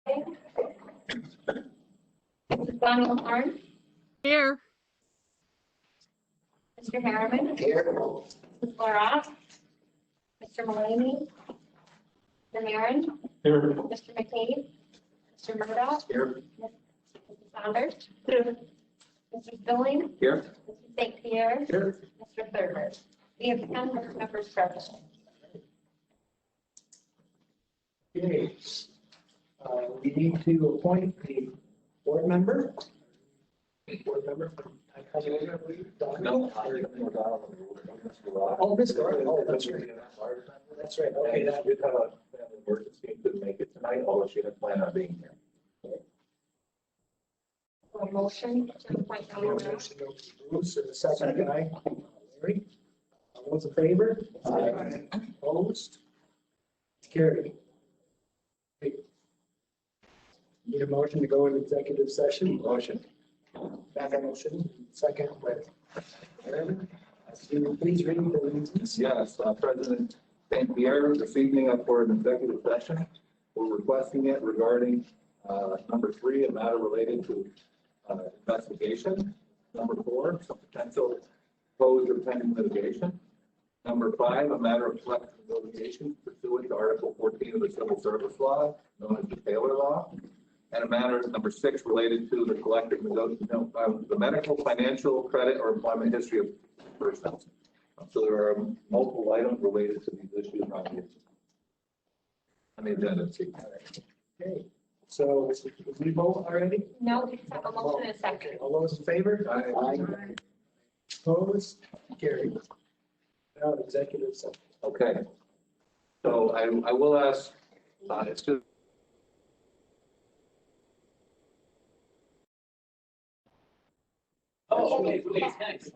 Mrs. Bonnie Harn, Here. Mr. Harriman. Here. Mrs. Laura. Mr. Mulaney. Mr. Marin. Here. Mr. McCabe. Mr. Murdoch. Here. Mrs. Saunders. Here. Mr. Spilling. Here. Mrs. St. Pierre. Here. Mr. Thurber. We have 10 members present. Okay. We need to appoint the board member. Board member from Untitled, I believe. No. Oh, Ms. Garland. Oh, that's right. That's right. Okay, that, We've had an emergency, couldn't make it tonight, although she had planned on being here. A motion to appoint Donna Merrill. Bruce, and the second guy, Larry. All those in favor? Aye. Opposed? Carried. Need a motion to go into executive session? Motion. Back on motion, second with Aaron. Please read the reasons. Yes, President St. Pierre, this evening up for an executive session. We're requesting it regarding number 3, a matter related to investigation. Number 4, some potential proposed or pending litigation. Number 5, a matter of collective negotiation pursuant to Article 14 of the Civil Service Law, known as the Taylor Law. And a matter number 6 related to the collective negotiation, the medical, financial, credit, or employment history of persons. So there are multiple items related to these issues on the agenda. Okay, so did we vote already? No, we have a motion and a second. Okay, all those in favor? Aye. Opposed? Carried. Now executive session. Okay. So I will ask, it's just. Oh, okay, please, thanks.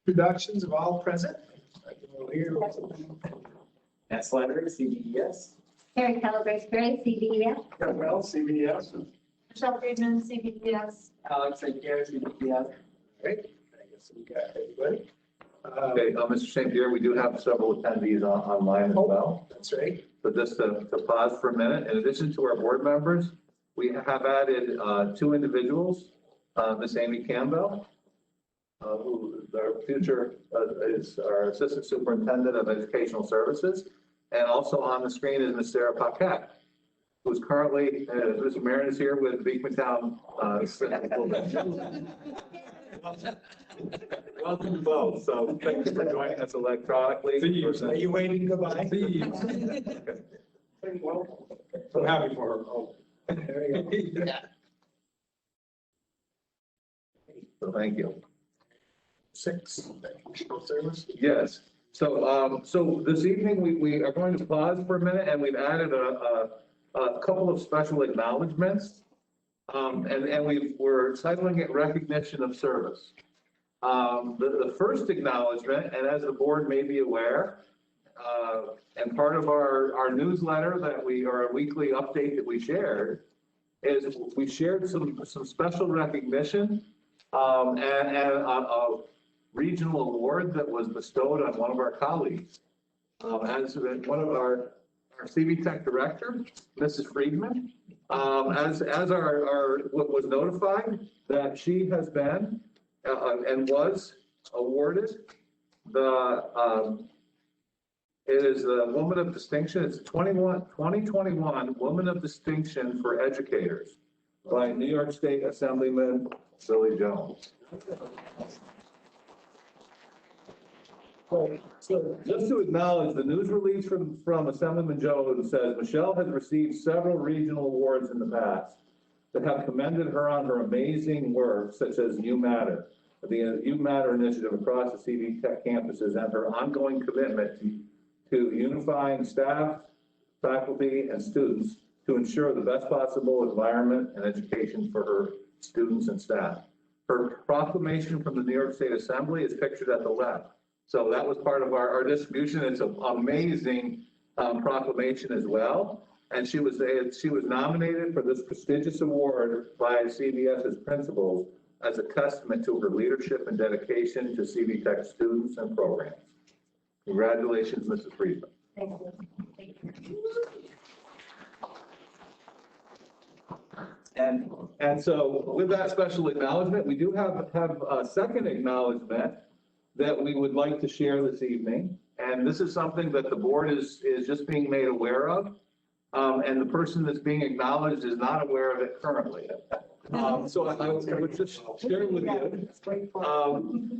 Introductions of all present. Here. Matt Slattery, CVES. Carrie Calabrese Gray, CVES. Well, CVES. Michelle Friedman, CVES. Alex St. Pierre, CVES. Right, I guess we got everybody. Okay, Mr. St. Pierre, we do have several attendees online as well. That's right. So just to pause for a minute, in addition to our board members, we have added two individuals, Miss Amy Campbell, who is our future, is our Assistant Superintendent of Educational Services. And also on the screen is Miss Sarah Paquette, who's currently, Mr. Marin is here with Beekmantown. Welcome to both. So thank you for joining us electronically. Are you waiting goodbye? Well, I'm happy for her. Oh. There we go. So thank you. 6, service. Yes. So, so this evening, we are going to pause for a minute, and we've added a couple of special acknowledgements. And we're titling it Recognition of Service. The first acknowledgement, and as the board may be aware, and part of our newsletter that or a weekly update that we shared, is we shared some special recognition, and a regional award that was bestowed on one of our colleagues. As one of our CV Tech director, Mrs. Friedman, as our was notified that she has been and was awarded it is the Woman of Distinction. It's 2021 Woman of Distinction for Educators by New York State Assemblyman Billy Jones. So just to acknowledge, the news release from Assemblyman Jones says Michelle has received several regional awards in the past that have commended her on her amazing work, such as You Matter, the You Matter initiative across the CV Tech campuses, and her ongoing commitment to unifying staff, faculty, and students to ensure the best possible environment and education for her students and staff. Her proclamation from the New York State Assembly is pictured at the left. So that was part of our distribution. It's an amazing proclamation as well. And she was nominated for this prestigious award by CVES's principals as a testament to her leadership and dedication to CV Tech students and programs. Congratulations, Mrs. Friedman. Thank you. Thank you. And so with that special acknowledgement, we do have a second acknowledgement that we would like to share this evening. And this is something that the board is just being made aware of. And the person that's being acknowledged is not aware of it currently. So I would just share with you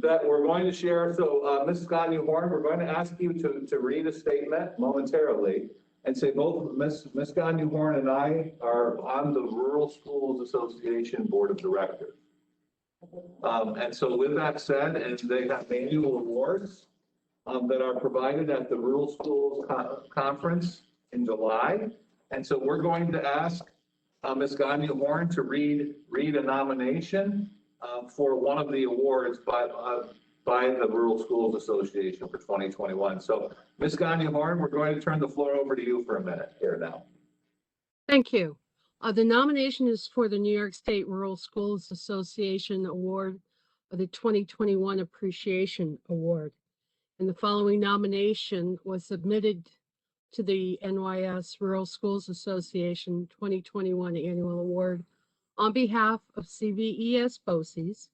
that we're going to share. So Ms. Gagne-Horn, we're going to ask you to read a statement momentarily and say both Ms. Gagne-Horn and I are on the Rural Schools Association Board of Directors. And so with that said, and they have annual awards that are provided at the Rural Schools Conference in July. And so we're going to ask Ms. Gagne-Horn to read a nomination for one of the awards by the Rural Schools Association for 2021. So Ms. Gagne-Horn, we're going to turn the floor over to you for a minute here now. Thank you. The nomination is for the New York State Rural Schools Association Award, the 2021 Appreciation Award. And the following nomination was submitted to the NYS Rural Schools Association 2021 Annual Award on behalf of CVES BOCES,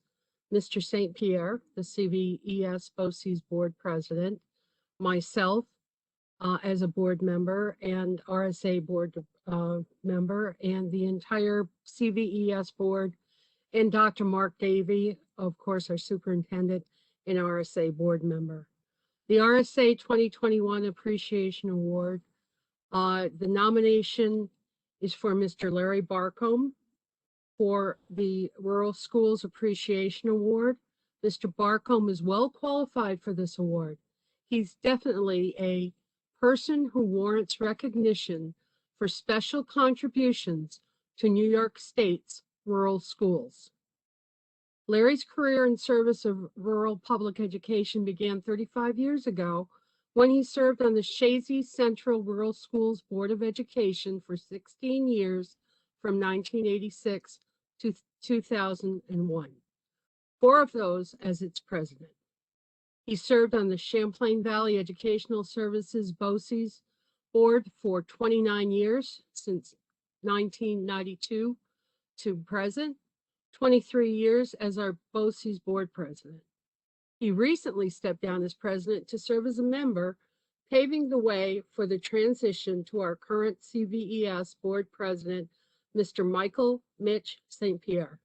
Mr. St. Pierre, the CVES BOCES Board President, myself as a board member and RSA board member, and the entire CVES board, and Dr. Mark Davey, of course, our superintendent and RSA board member. The RSA 2021 Appreciation Award, the nomination is for Mr. Larry Barcombe for the Rural Schools Appreciation Award. Mr. Barcombe is well qualified for this award. He's definitely a person who warrants recognition for special contributions to New York State's rural schools. Larry's career in service of rural public education began 35 years ago when he served on the Shazy Central Rural Schools Board of Education for 16 years from 1986 to 2001, 4 of those as its president. He served on the Champlain Valley Educational Services BOCES board for 29 years, since 1992 to present, 23 years as our BOCES board president. He recently stepped down as president to serve as a member, paving the way for the transition to our current CVES board president, Mr. Michael Mitch St. Pierre.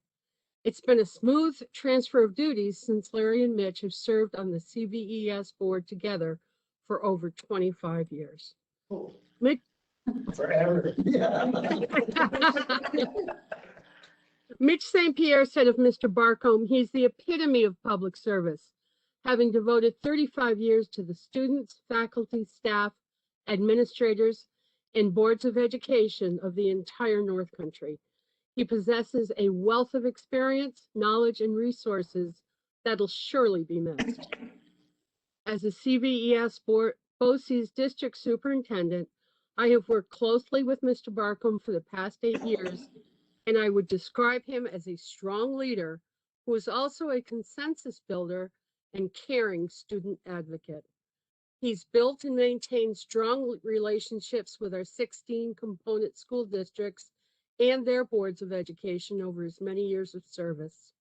It's been a smooth transfer of duties since Larry and Mitch have served on the CVES board together for over 25 years. Mitch, Forever. Mitch St. Pierre said of Mr. Barcombe, he's the epitome of public service, having devoted 35 years to the students, faculty, staff, administrators, and boards of education of the entire North Country. He possesses a wealth of experience, knowledge, and resources that'll surely be missed. As a CVES board, BOCES district superintendent, I have worked closely with Mr. Barcombe for the past 8 years, and I would describe him as a strong leader who is also a consensus builder and caring student advocate. He's built and maintained strong relationships with our 16 component school districts and their boards of education over his many years of service.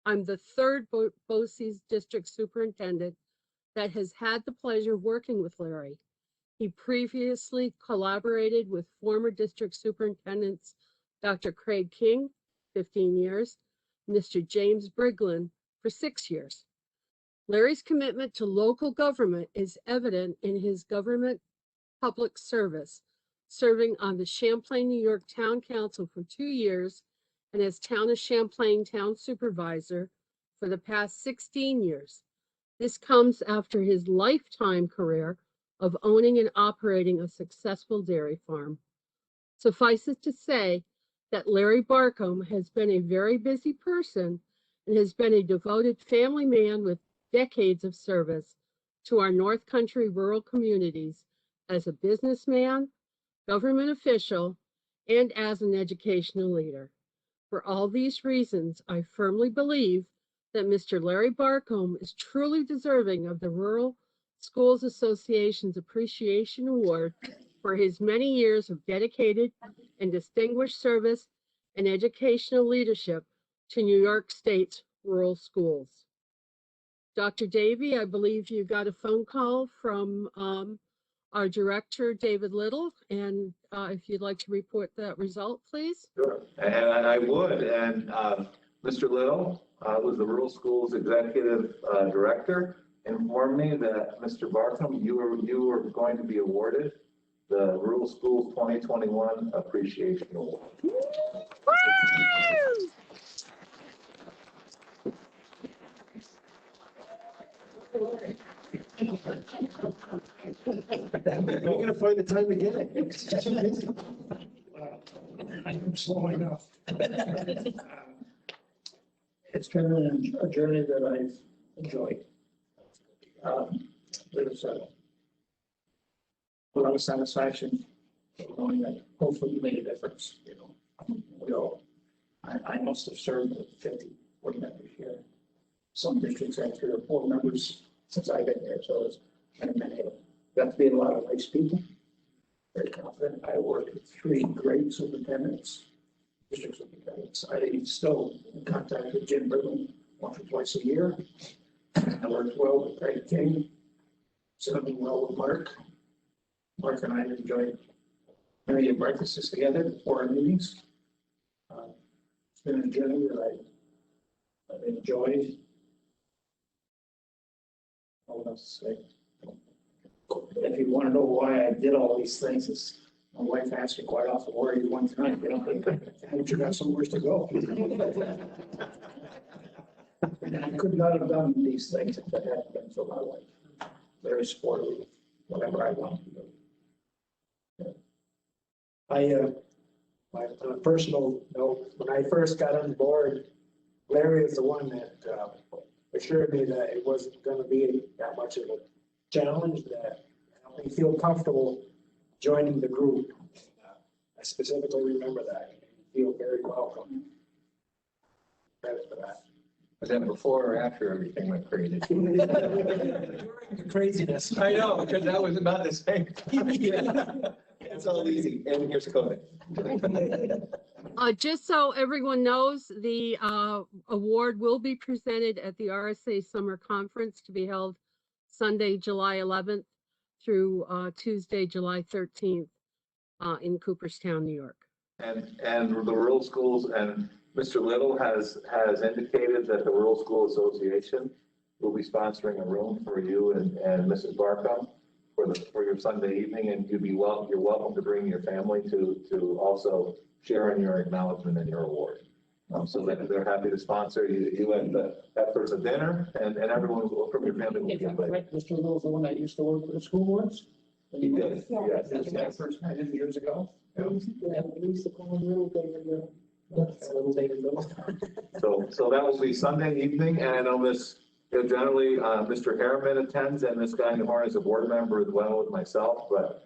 I'm the third BOCES district superintendent that has had the pleasure of working with Larry. He previously collaborated with former district superintendents Dr. Craig King, 15 years, Mr. James Briglin for 6 years. Larry's commitment to local government is evident in his government public service, serving on the Champlain, New York Town Council for 2 years and as Town of Champlain Town Supervisor for the past 16 years. This comes after his lifetime career of owning and operating a successful dairy farm. Suffice it to say that Larry Barcombe has been a very busy person and has been a devoted family man with decades of service to our North Country rural communities as a businessman, government official, and as an educational leader. For all these reasons, I firmly believe that Mr. Larry Barcombe is truly deserving of the Rural Schools Association's Appreciation Award for his many years of dedicated and distinguished service and educational leadership to New York State's rural schools. Dr. Davey, I believe you got a phone call from our director, David Little, and if you'd like to report that result, please. Sure, and I would. And Mr. Little was the Rural Schools Executive Director, informed me that Mr. Barcombe, you were going to be awarded the Rural Schools 2021 Appreciation Award. You're gonna find the time to get it. I'm slow enough. It's been a journey that I've enjoyed. There's a lot of satisfaction knowing that hopefully you made a difference. You know, I must have served with 50 board members here. Some districts have 3 or 4 members since I've been here, so it's been many. Got to be a lot of nice people. Very confident. I worked with 3 great superintendents, district superintendents. I'm still in contact with Jim Briglin once or twice a year. I worked well with Craig King, serving well with Mark. Mark and I enjoyed many breakfasts together before our meetings. It's been a journey that I've enjoyed. What else to say? If you want to know why I did all these things, is my wife asked me quite often, where are you one time? You know, haven't you got somewhere to go? And I could not have done these things if it hadn't been for my wife. Very supportive of whatever I want to do. On a personal note, when I first got on board, Larry is the one that assured me that it wasn't gonna be that much of a challenge, that helped me feel comfortable joining the group. I specifically remember that. You feel very welcome. Credit for that. Was that before or after everything went crazy? During the craziness. I know, because that was about the same. It's all easy, and here's coding. Just so everyone knows, the award will be presented at the RSA Summer Conference to be held Sunday, July 11th through Tuesday, July 13th in Cooperstown, New York. And the rural schools, and Mr. Little has indicated that the Rural School Association will be sponsoring a room for you and Mrs. Barcom for your Sunday evening, and you're welcome to bring your family to also share in your acknowledgement and your award. So that they're happy to sponsor you and that for a dinner, and everyone from your family will be invited. Mr. Little's the one that used to work for the school boards? He did, yes, That's when I yes. first met him years ago. Yeah. We used to call him Little David Little. Little David Little. So that will be Sunday evening, and I know generally, Mr. Harriman attends, and Ms. Guy Horn is a board member as well with myself, but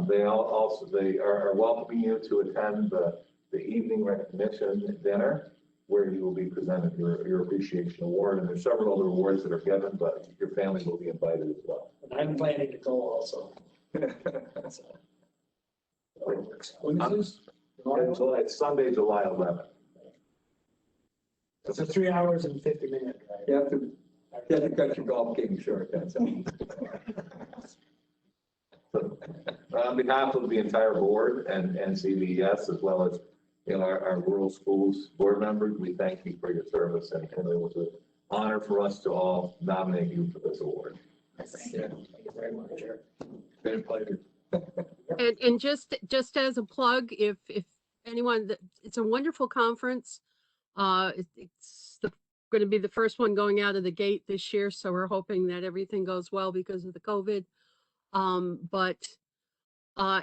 they are welcoming you to attend the evening recognition dinner, where you will be presented your appreciation award, and there's several other awards that are given, but your family will be invited as well. And I'm planning to go also. When is this? It's Sunday, July 11th. It's a 3 hours and 50-minute drive. You have to cut your golf game short, that's all. So, on behalf of the entire board and CVES, as well as our rural schools board members, we thank you for your service, and it was an honor for us to all nominate you for this award. Thank you very much, Chair. Been a pleasure. And just as a plug, if anyone, it's a wonderful conference. It's going to be the first one going out of the gate this year, so we're hoping that everything goes well because of the COVID. But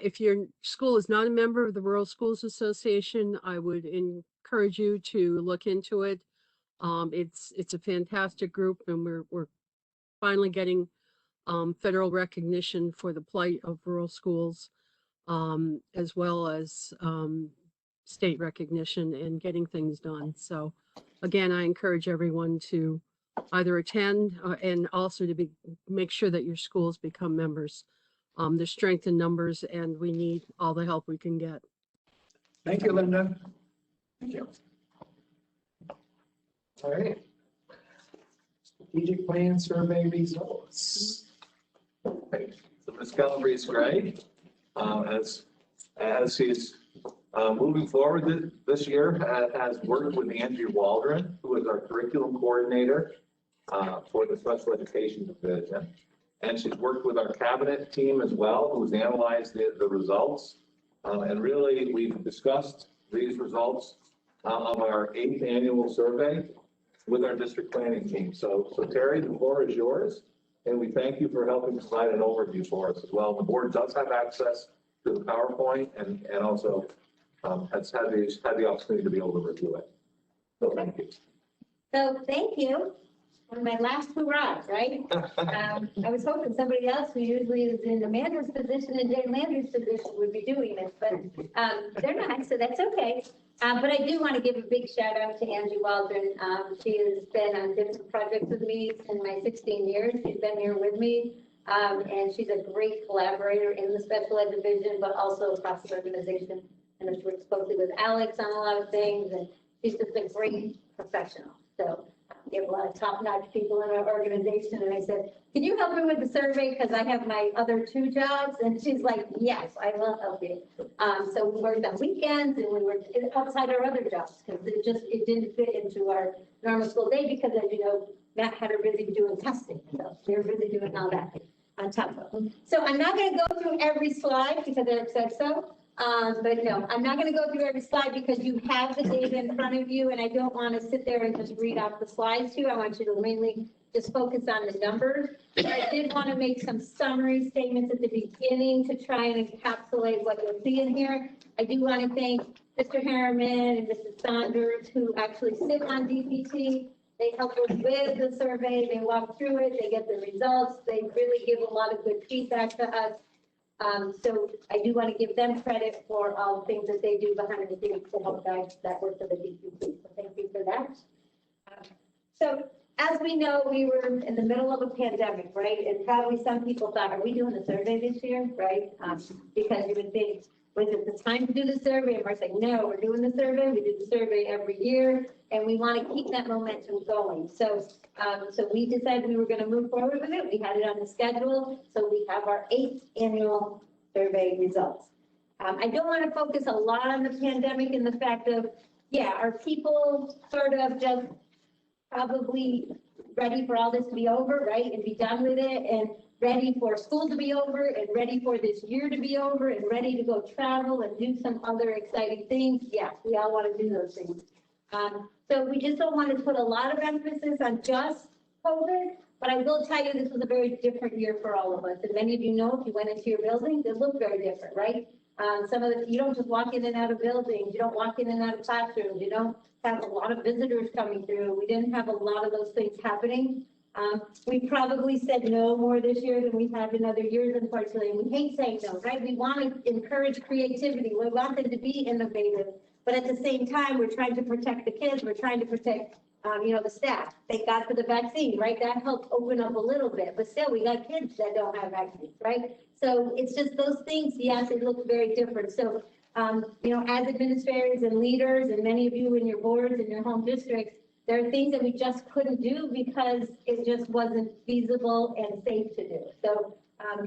if your school is not a member of the Rural Schools Association, I would encourage you to look into it. It's a fantastic group, and we're finally getting federal recognition for the plight of rural schools, as well as state recognition and getting things done. So again, I encourage everyone to either attend and also to make sure that your schools become members. There's strength in numbers, and we need all the help we can get. Thank you, Linda. Thank you. All right. Strategic plan survey results. Okay. So Ms. Calabrese Gray, as she's moving forward this year, has worked with Angie Waldron, who is our curriculum coordinator for the special education division. And she's worked with our cabinet team as well, who's analyzed the results. And really, we've discussed these results of our 8th annual survey with our district planning team. So Terry, the floor is yours. And we thank you for helping provide an overview for us as well. The board does have access to the PowerPoint and also has had the opportunity to be able to review it. So thank you. So thank you. On my last hurrah, right? I was hoping somebody else who usually is in Amanda's position and Jay Landry's position would be doing this, but they're not, so that's okay. But I do want to give a big shout out to Angie Waldron. She has been on different projects with me in my 16 years. She's been here with me, and she's a great collaborator in the special ed division, but also across the organization. And has worked closely with Alex on a lot of things, and she's just a great professional. So we have a lot of top-notch people in our organization, and I said, can you help me with the survey? Because I have my other 2 jobs. And she's like, yes, I will help you. So we worked on weekends, and we worked outside our other jobs, because it didn't fit into our normal school day, because as you know, Matt had her busy doing testing. So we were busy doing all that on top of them. So I'm not going to go through every slide because Eric said so. But no, I'm not going to go through every slide because you have the data in front of you, and I don't want to sit there and just read off the slides to you. I want you to mainly just focus on the numbers. I did want to make some summary statements at the beginning to try and encapsulate what you'll see in here. I do want to thank Mr. Harriman and Mrs. Saunders, who actually sit on DPT. They help us with the survey, they walk through it, they get the results, they really give a lot of good feedback to us. So I do want to give them credit for all the things that they do behind the scenes to help guide that work for the DPT. So thank you for that. So as we know, we were in the middle of a pandemic, right? And probably some people thought, are we doing a survey this year, right? Because you would think, was it the time to do the survey? And we're saying, no, we're doing the survey. We do the survey every year, and we want to keep that momentum going. So, so we decided we were going to move forward with it. We had it on the schedule, so we have our 8th annual survey results. I don't want to focus a lot on the pandemic and the fact of, yeah, are people sort of just probably ready for all this to be over, right, and be done with it, and ready for school to be over, and ready for this year to be over, and ready to go travel and do some other exciting things. Yes, we all want to do those things. So we just don't want to put a lot of emphasis on just COVID, but I will tell you this was a very different year for all of us. And many of you know, if you went into your buildings, it looked very different, right? Some of the, you don't just walk in and out of buildings, you don't walk in and out of classrooms, you don't have a lot of visitors coming through. We didn't have a lot of those things happening. We probably said no more this year than we have in other years, unfortunately. And we hate saying no, right? We want to encourage creativity. We want them to be innovative. But at the same time, we're trying to protect the kids. We're trying to protect, the staff. Thank God for the vaccine, right? That helped open up a little bit. But still, we got kids that don't have vaccines, right? So it's just those things, yes, it looks very different. So, as administrators and leaders, and many of you in your boards and your home districts, there are things that we just couldn't do because it just wasn't feasible and safe to do. So,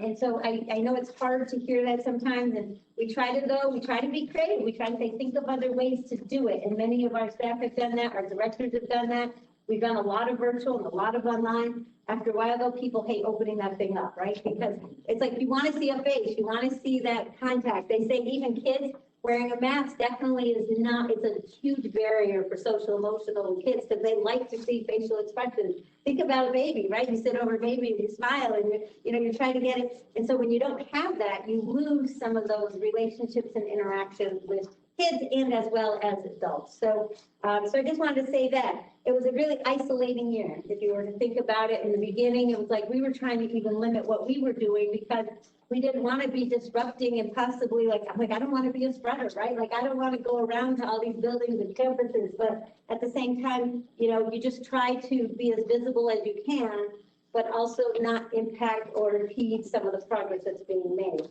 and so I know it's hard to hear that sometimes, and we try to be creative. We try to think of other ways to do it. And many of our staff have done that. Our directors have done that. We've done a lot of virtual and a lot of online. After a while, though, people hate opening that thing up, right? Because it's like you want to see a face, you want to see that contact. They say even kids wearing a mask definitely is not, it's a huge barrier for social emotional kids because they like to see facial expressions. Think about a baby, right? You sit over a baby and you smile and you're trying to get it. And so when you don't have that, you lose some of those relationships and interactions with kids and as well as adults. So, so I just wanted to say that it was a really isolating year. If you were to think about it in the beginning, it was like we were trying to even limit what we were doing because we didn't want to be disrupting and possibly I'm like, I don't want to be a spreader, right? Like, I don't want to go around to all these buildings and campuses, but at the same time, you just try to be as visible as you can, but also not impact or impede some of the progress that's being made.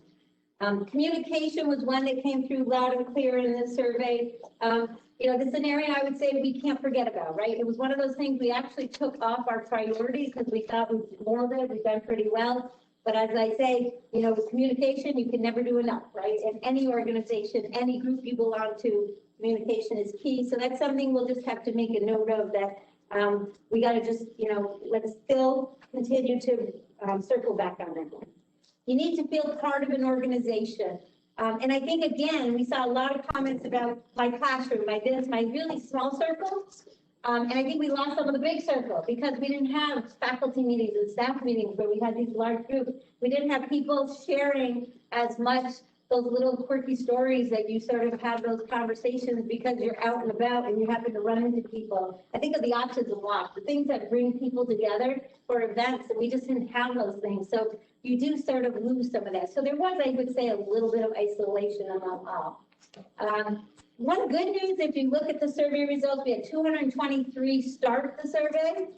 Communication was one that came through loud and clear in this survey. The scenario I would say we can't forget about, right? It was one of those things we actually took off our priorities because we thought we nailed it, we've done pretty well. But as I say, with communication, you can never do enough, right? In any organization, any group you belong to, communication is key. So that's something we'll just have to make a note of that we got to just, let's still continue to circle back on that one. You need to feel part of an organization. And I think, again, we saw a lot of comments about my classroom, my really small circle. And I think we lost some of the big circle because we didn't have faculty meetings and staff meetings where we had these large groups. We didn't have people sharing as much those little quirky stories that you sort of have those conversations because you're out and about and you happen to run into people. I think of the autism walk, the things that bring people together for events, and we just didn't have those things. So you do sort of lose some of that. So there was, I would say, a little bit of isolation among all. One good news, if you look at the survey results, we had 223 start the survey,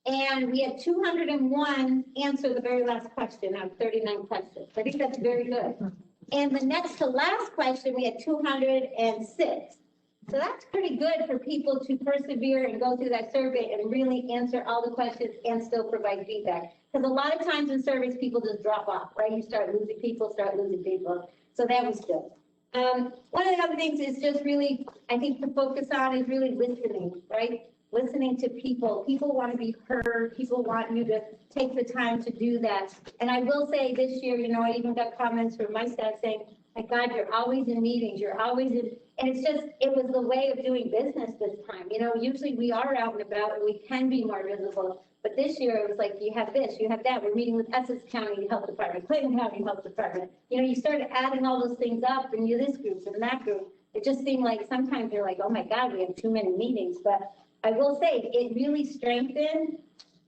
and we had 201 answer the very last question out of 39 questions. I think that's very good. And the next to last question, we had 206. So that's pretty good for people to persevere and go through that survey and really answer all the questions and still provide feedback. Because a lot of times in surveys, people just drop off, right? You start losing people. So that was good. One of the other things is just really, I think, to focus on is really listening, right? Listening to people. People want to be heard. People want you to take the time to do that. And I will say this year, I even got comments from my staff saying, my God, you're always in meetings. You're always in, and it's just, it was the way of doing business this time. Usually we are out and about and we can be more visible. But this year it was like, you have this, you have that. We're meeting with Essex County Health Department, Clinton County Health Department. You started adding all those things up and you this group and that group. It just seemed like sometimes you're like, oh my God, we have too many meetings. But I will say, it really strengthened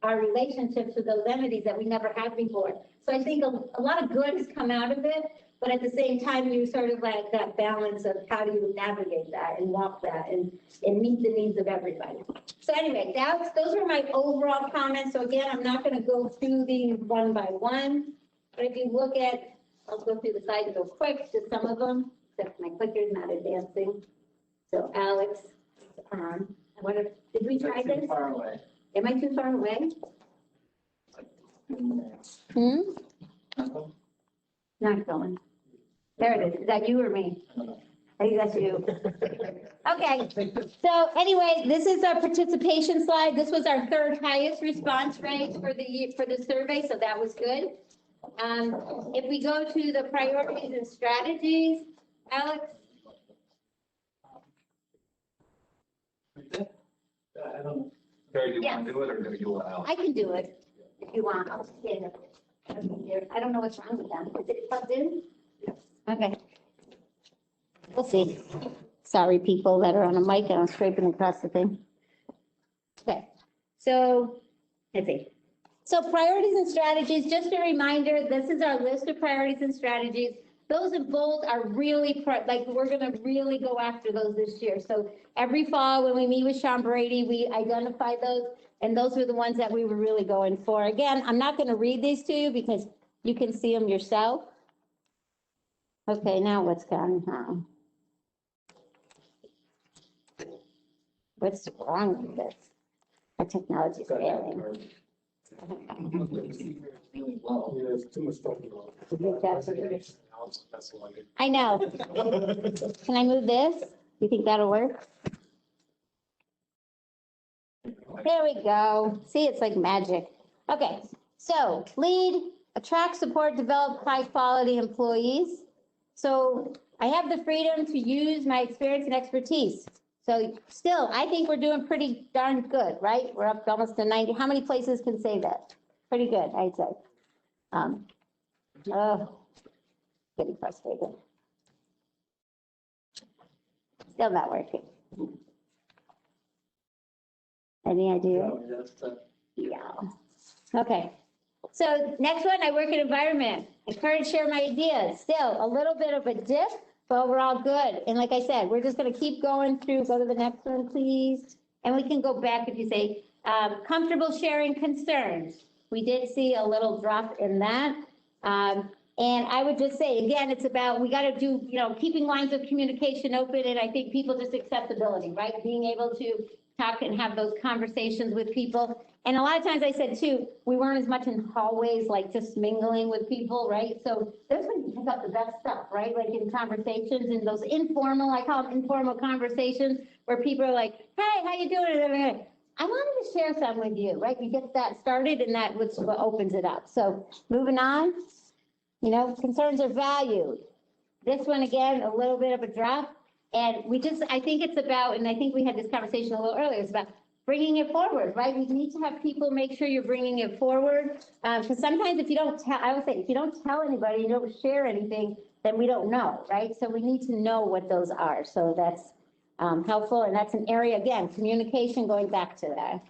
our relationships with those entities that we never had before. So I think a lot of good has come out of it, but at the same time, you sort of like that balance of how do you navigate that and walk that and meet the needs of everybody. So anyway, those were my overall comments. So again, I'm not going to go through these one by one, but if you look at, I'll go through the slides real quick, just some of them, except my clicker's not advancing. So Alex, did we try Too this? far away. Am I too far away? Not going. There it is. Is that you or me? I think that's you. Okay. So anyway, this is our participation slide. This was our third highest response rate for the survey, so that was good. If we go to the priorities and strategies, Alex? I don't know. Carrie, do you want to do it or do you want Al? I can do it if you want. I'll stand up here. I don't know what's wrong with them. Is it plugged in? Okay. We'll see. Sorry, people that are on a mic and I'm scraping across the thing. Okay, so let's see. So priorities and strategies, just a reminder, this is our list of priorities and strategies. Those in bold are really, we're going to really go after those this year. So every fall when we meet with Sean Brady, we identify those, and those were the ones that we were really going for. Again, I'm not going to read these to you because you can see them yourself. Okay, now what's going on? What's wrong with this? Our technology is failing. Really low. Yeah, there's too much talking about. I know. Can I move this? You think that'll work? There we go. See, it's like magic. Okay, so lead, attract, support, develop high-quality employees. So I have the freedom to use my experience and expertise. So still, I think we're doing pretty darn good, right? We're up almost to 90. How many places can say that? Pretty good, I'd say. Getting frustrated. Still not working. Any idea? Yeah. Okay. So next one, I work in environment. Encourage, share my ideas. Still a little bit of a dip, but we're all good. And like I said, we're just going to keep going through. Go to the next one, please. And we can go back if you say comfortable sharing concerns. We did see a little drop in that. And I would just say, again, it's about, we got to do, keeping lines of communication open. And I think people just accessibility, right? Being able to talk and have those conversations with people. And a lot of times I said too, we weren't as much in hallways, like just mingling with people, right? So that's when you pick up the best stuff, right? Like in conversations and those informal, I call them informal conversations where people are like, hey, how you doing? I wanted to share something with you, right? You get that started and that was what opens it up. So moving on, concerns are valued. This one, again, a little bit of a drop. And I think it's about, and I think we had this conversation a little earlier, it's about bringing it forward, right? We need to have people make sure you're bringing it forward. Because sometimes if you don't tell, I would say, if you don't tell anybody, you don't share anything, then we don't know, right? So we need to know what those are. So that's helpful. And that's an area, again, communication, going back to that.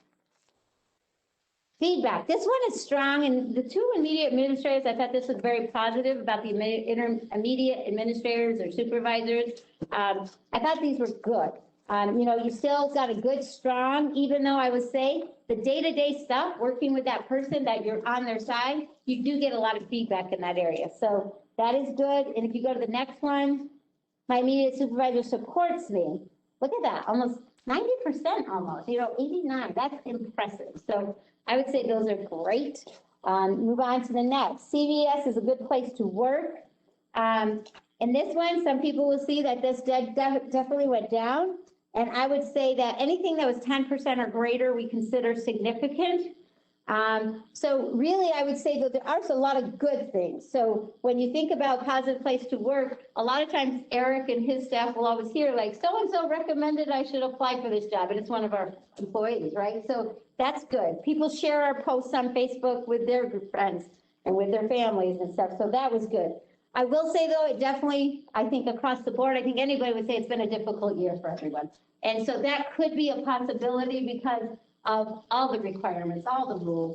Feedback. This one is strong, and the two immediate administrators, I thought this was very positive about the immediate administrators or supervisors. I thought these were good. You still got a good, strong, even though I would say the day-to-day stuff, working with that person that you're on their side, you do get a lot of feedback in that area. So that is good. And if you go to the next one, my immediate supervisor supports me. Look at that, almost 90% almost, 89, that's impressive. So I would say those are great. Move on to the next. CVES is a good place to work. In this one, some people will see that this definitely went down. And I would say that anything that was 10% or greater, we consider significant. So really, I would say that there are a lot of good things. So when you think about positive place to work, a lot of times Eric and his staff will always hear like, so-and-so recommended I should apply for this job. And it's one of our employees, right? So that's good. People share our posts on Facebook with their friends and with their families and stuff. So that was good. I will say though, it definitely, I think across the board, I think anybody would say it's been a difficult year for everyone. And so that could be a possibility because of all the requirements, all the rules,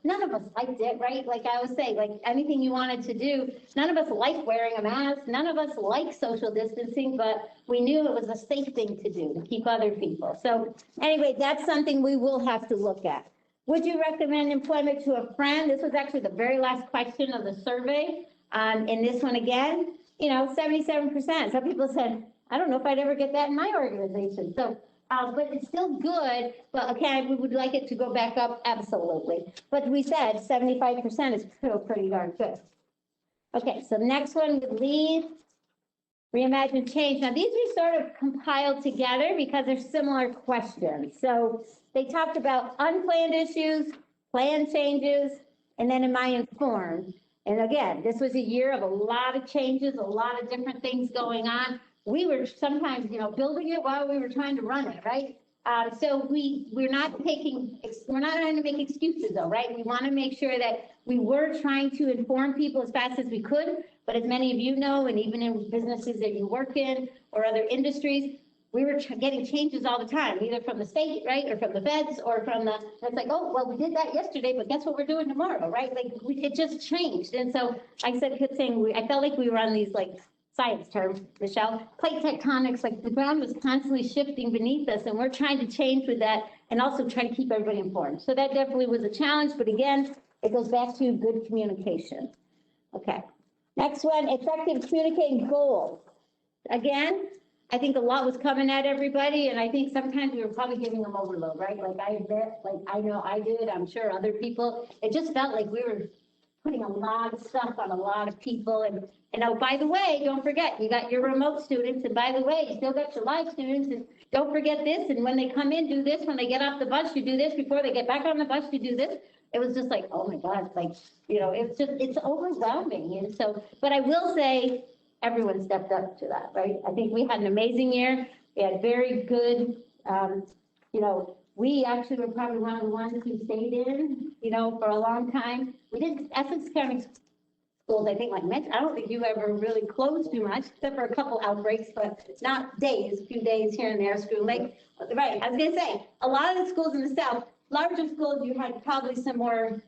none of us liked it, right? Like I always say, like anything you wanted to do, none of us like wearing a mask, none of us like social distancing, but we knew it was a safe thing to do to keep other people. So anyway, that's something we will have to look at. Would you recommend employment to a friend? This was actually the very last question of the survey. And this one again, 77%. Some people said, I don't know if I'd ever get that in my organization. So, but it's still good. But okay, we would like it to go back up, absolutely. But we said 75% is still pretty darn good. Okay, so the next one would leave, reimagine, change. Now these we sort of compiled together because they're similar questions. So they talked about unplanned issues, plan changes, and then am I informed? And again, this was a year of a lot of changes, a lot of different things going on. We were sometimes, building it while we were trying to run it, right? So we're not trying to make excuses though, right? We want to make sure that we were trying to inform people as fast as we could. But as many of you know, and even in businesses that you work in or other industries, we were getting changes all the time, either from the state, right, or from the feds, or from it's like, oh, well, we did that yesterday, but guess what we're doing tomorrow, right? Like, it just changed. And so I kept saying, I felt like we were on these, like, science terms, Michelle, plate tectonics, like the ground was constantly shifting beneath us, and we're trying to change with that and also try to keep everybody informed. So that definitely was a challenge, but again, it goes back to good communication. Okay, next one, effective communicating goals. Again, I think a lot was coming at everybody, and I think sometimes we were probably giving them overload, right? Like I bet, like I know I did, I'm sure other people, it just felt like we were putting a lot of stuff on a lot of people. And oh, by the way, don't forget, you got your remote students, and by the way, you still got your live students, and don't forget this, and when they come in, do this, when they get off the bus, you do this, before they get back on the bus, you do this. It was just like, oh my God, like, it's overwhelming. And so, but I will say, everyone stepped up to that, right? I think we had an amazing year. We had very good, we actually were probably one of the ones who stayed in, for a long time. We didn't, Essex County Schools, I think, I don't think you ever really closed too much, except for a couple outbreaks, but not days, a few days here and there, Screw Lake. Right, I was gonna say, a lot of the schools in the South, larger schools, you had probably some more,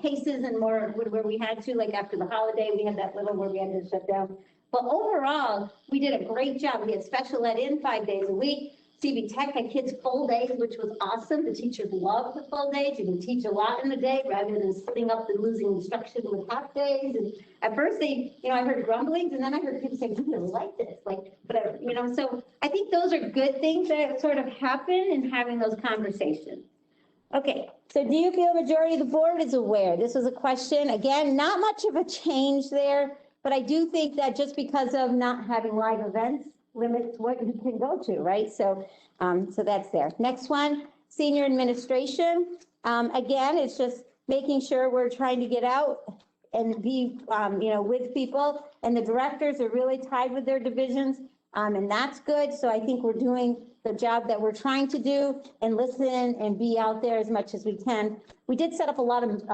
cases and more where we had to, like after the holiday, we had that little where we had to shut down. But overall, we did a great job. We had special ed in 5 days a week. CV Tech had kids full days, which was awesome. The teachers loved the full days. You can teach a lot in the day rather than splitting up and losing instruction with half days. And at first I heard grumblings, and then I heard people say, we really like this, like whatever, so I think those are good things that sort of happen in having those conversations. Okay, so do you feel majority of the board is aware? This was a question, again, not much of a change there. But I do think that just because of not having live events limits what you can go to, right? So, so that's there. Next one, senior administration. Again, it's just making sure we're trying to get out and be, with people. And the directors are really tied with their divisions, and that's good. So I think we're doing the job that we're trying to do and listen and be out there as much as we can. We did set up a lot of,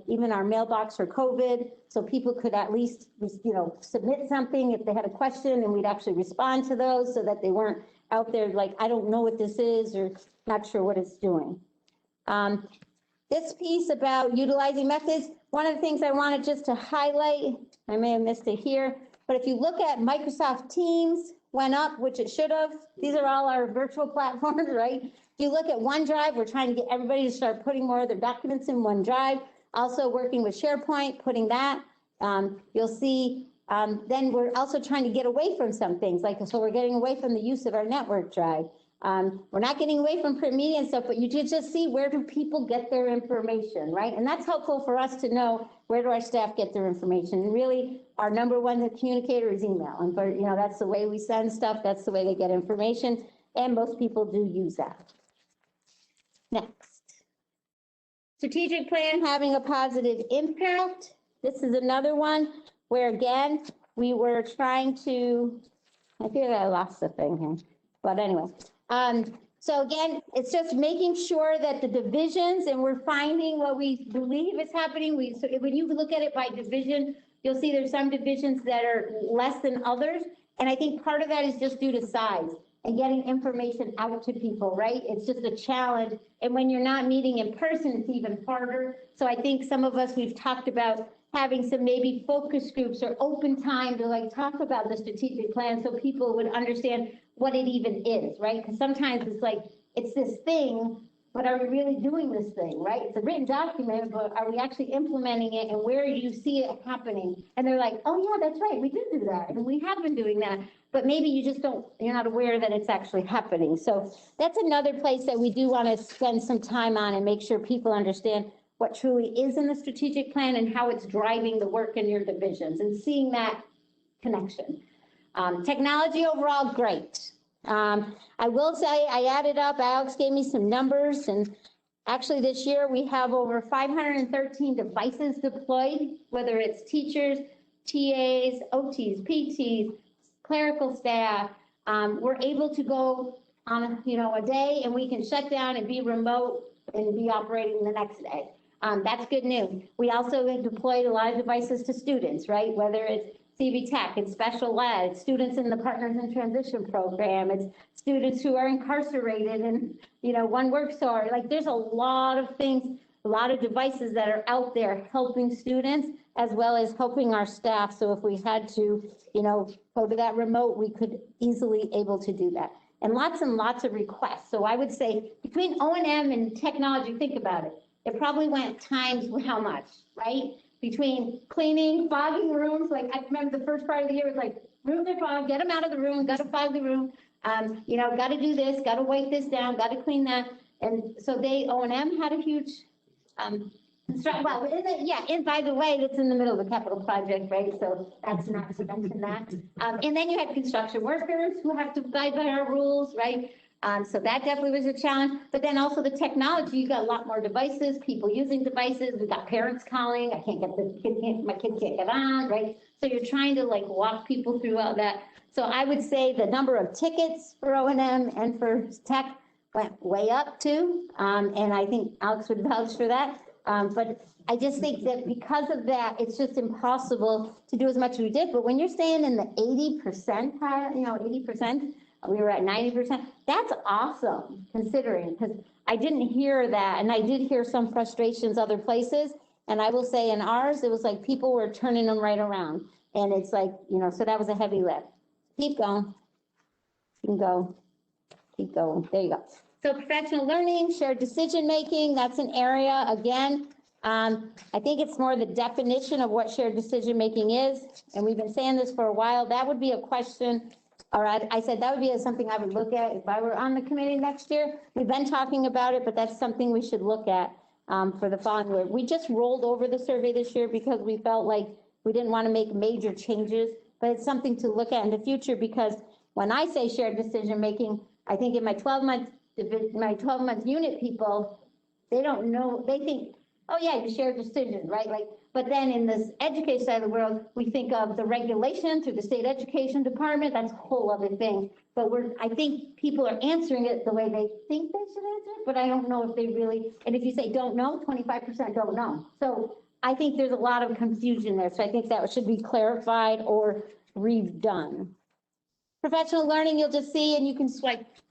even our mailbox for COVID, so people could at least, submit something if they had a question, and we'd actually respond to those so that they weren't out there like, I don't know what this is, or not sure what it's doing. This piece about utilizing methods, one of the things I wanted just to highlight, I may have missed it here, but if you look at Microsoft Teams, went up, which it should have. These are all our virtual platforms, right? If you look at OneDrive, we're trying to get everybody to start putting more of their documents in OneDrive. Also working with SharePoint, putting that. You'll see, then we're also trying to get away from some things, so we're getting away from the use of our network drive. We're not getting away from print media and stuff, but you just see where do people get their information, right? And that's helpful for us to know where do our staff get their information. And really, our number one communicator is email. And for, that's the way we send stuff. That's the way they get information. And most people do use that. Next. Strategic plan having a positive impact. This is another one where, again, we were trying to, I feel like I lost the thing here, but anyway. So again, it's just making sure that the divisions, and we're finding what we believe is happening. So when you look at it by division, you'll see there's some divisions that are less than others. And I think part of that is just due to size and getting information out to people, right? It's just a challenge. And when you're not meeting in person, it's even harder. So I think some of us, we've talked about having some maybe focus groups or open time to like talk about the strategic plan so people would understand what it even is, right? Because sometimes it's like, it's this thing, but are we really doing this thing, right? It's a written document, but are we actually implementing it, and where do you see it happening? And they're like, oh yeah, that's right, we did do that, and we have been doing that, but maybe you just don't, you're not aware that it's actually happening. So that's another place that we do want to spend some time on and make sure people understand what truly is in the strategic plan and how it's driving the work in your divisions and seeing that connection. Technology overall, great. I will say I added up, Alex gave me some numbers, and actually this year we have over 513 devices deployed, whether it's teachers, TAs, OTs, PTs, clerical staff. We're able to go on a day and we can shut down and be remote and be operating the next day. That's good news. We also have deployed a lot of devices to students, right? Whether it's CV Tech, it's special ed, it's students in the Partners in Transition program, it's students who are incarcerated and, one work story. Like there's a lot of things, a lot of devices that are out there helping students as well as helping our staff. So if we had to, go to that remote, we could easily able to do that. And lots of requests. So I would say between O&M and technology, think about it. It probably went times how much, right? Between cleaning, fogging rooms, like I remember the first part of the year was like, rooms are fogged, get them out of the room, got to fog the room, got to do this, got to wipe this down, got to clean that. And so O&M had a huge, and by the way, that's in the middle of the capital project, right? So that's not to mention that. And then you had construction workers who have to abide by our rules, right? So that definitely was a challenge, but then also the technology, you got a lot more devices, people using devices, we got parents calling, my kid can't get on, right? So you're trying to like walk people through all that. So I would say the number of tickets for O&M and for tech went way up too. And I think Alex would vouch for that. But I just think that because of that, it's just impossible to do as much as we did. But when you're staying in the 80%, 80%, we were at 90%. That's awesome considering, because I didn't hear that. And I did hear some frustrations other places. And I will say in ours, it was like people were turning them right around. And it's like, so that was a heavy lift. Keep going. You can go. Keep going. There you go. So professional learning, shared decision-making, that's an area, again, I think it's more the definition of what shared decision-making is. And we've been saying this for a while. That would be a question. All right, I said that would be something I would look at if I were on the committee next year. We've been talking about it, but that's something we should look at for the following year. We just rolled over the survey this year because we felt like we didn't want to make major changes, but it's something to look at in the future, because when I say shared decision-making, I think in my 12-month unit people, they don't know, they think, oh yeah, you share decisions, right? But then in this education side of the world, we think of the regulation through the state education department, that's a whole other thing. But I think people are answering it the way they think they should answer it, but I don't know if they really, and if you say don't know, 25% don't know. So I think there's a lot of confusion there. So I think that should be clarified or redone. Professional learning, you'll just see, and you can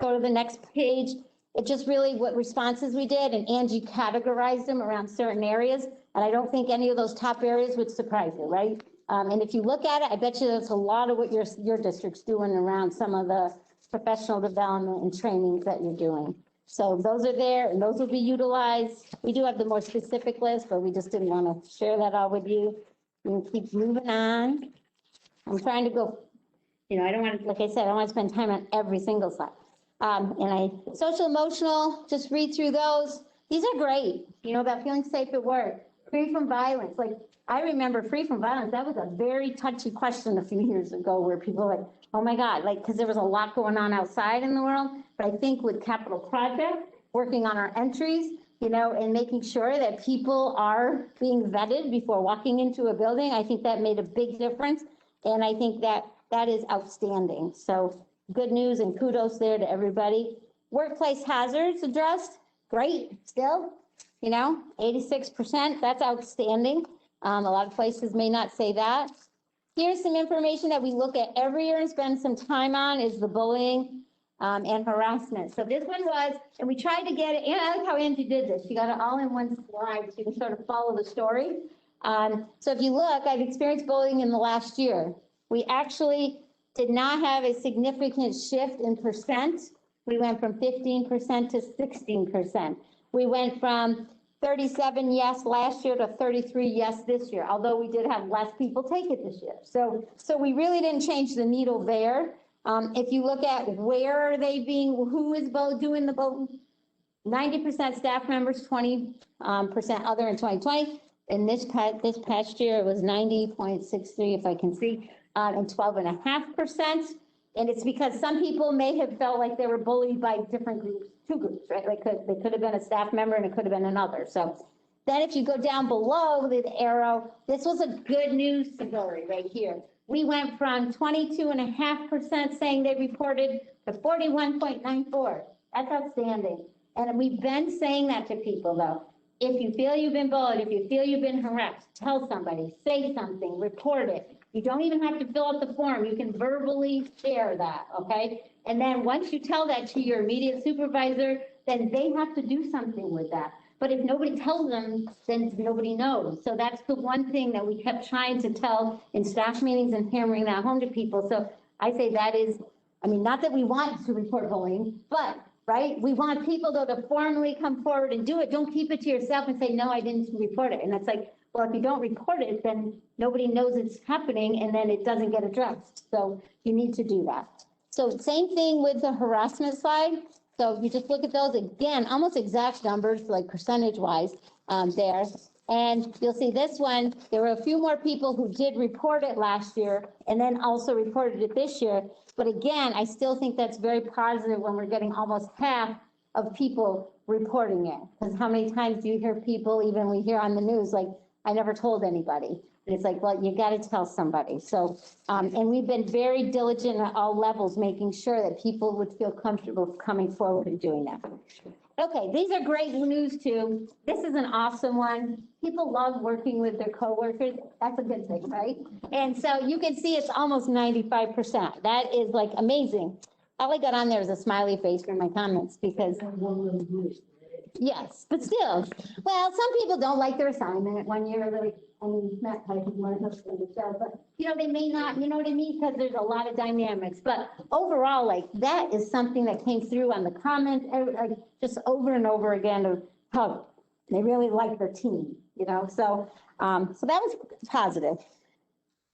go to the next page. It just really what responses we did, and Angie categorized them around certain areas. And I don't think any of those top areas would surprise you, right? And if you look at it, I bet you that's a lot of what your district's doing around some of the professional development and trainings that you're doing. So those are there, and those will be utilized. We do have the more specific list, but we just didn't want to share that all with you. We can keep moving on. I'm trying to go, I don't want to, like I said, I don't want to spend time on every single slide. Social emotional, just read through those. These are great, about feeling safe at work, free from violence. Like I remember free from violence, that was a very touchy question a few years ago where people were like, oh my God, because there was a lot going on outside in the world. But I think with capital project, working on our entries, and making sure that people are being vetted before walking into a building, I think that made a big difference. And I think that is outstanding. So good news and kudos there to everybody. Workplace hazards addressed, great, still, 86%, that's outstanding. A lot of places may not say that. Here's some information that we look at every year and spend some time on is the bullying and harassment. So this one was, and we tried to get it, and I like how Angie did this. She got it all in one slide so you can sort of follow the story. So if you look, I've experienced bullying in the last year. We actually did not have a significant shift in percent. We went from 15% to 16%. We went from 37 yes last year to 33 yes this year, although we did have less people take it this year. So we really didn't change the needle there. If you look at where are they being, who is doing the bullying, 90% staff members, 20% other in 2020. In this past year, it was 90.63, if I can see, and 12.5%. And it's because some people may have felt like they were bullied by different groups, two groups, right? They could have been a staff member and it could have been another. So then if you go down below the arrow, this was a good news story right here. We went from 22.5% saying they reported to 41.94. That's outstanding. And we've been saying that to people though. If you feel you've been bullied, if you feel you've been harassed, tell somebody, say something, report it. You don't even have to fill out the form. You can verbally share that, okay? And then once you tell that to your immediate supervisor, then they have to do something with that. But if nobody tells them, then nobody knows. So that's the one thing that we kept trying to tell in staff meetings and hammering that home to people. So I say that is, I mean, not that we want to report bullying, but right? We want people though to formally come forward and do it. Don't keep it to yourself and say, no, I didn't report it. And that's like, well, if you don't report it, then nobody knows it's happening and then it doesn't get addressed. So you need to do that. So same thing with the harassment side. So you just look at those again, almost exact numbers, like percentage wise there. And you'll see this one, there were a few more people who did report it last year and then also reported it this year. But again, I still think that's very positive when we're getting almost half of people reporting it. Because how many times do you hear people, even we hear on the news, like, I never told anybody. And it's like, well, you got to tell somebody. So, and we've been very diligent at all levels, making sure that people would feel comfortable coming forward and doing that. Okay, these are great news too. This is an awesome one. People love working with their coworkers. That's a good thing, right? And so you can see it's almost 95%. That is like amazing. All I got on there is a smiley face for my comments because, yes, but still, well, some people don't like their assignment 1 year, like, I mean, Matt type of one of but you know, they may not, you know what I mean? Because there's a lot of dynamics, but overall, like that is something that came through on the comments, like just over and over again of how they really like their team, you know? So, so that was positive.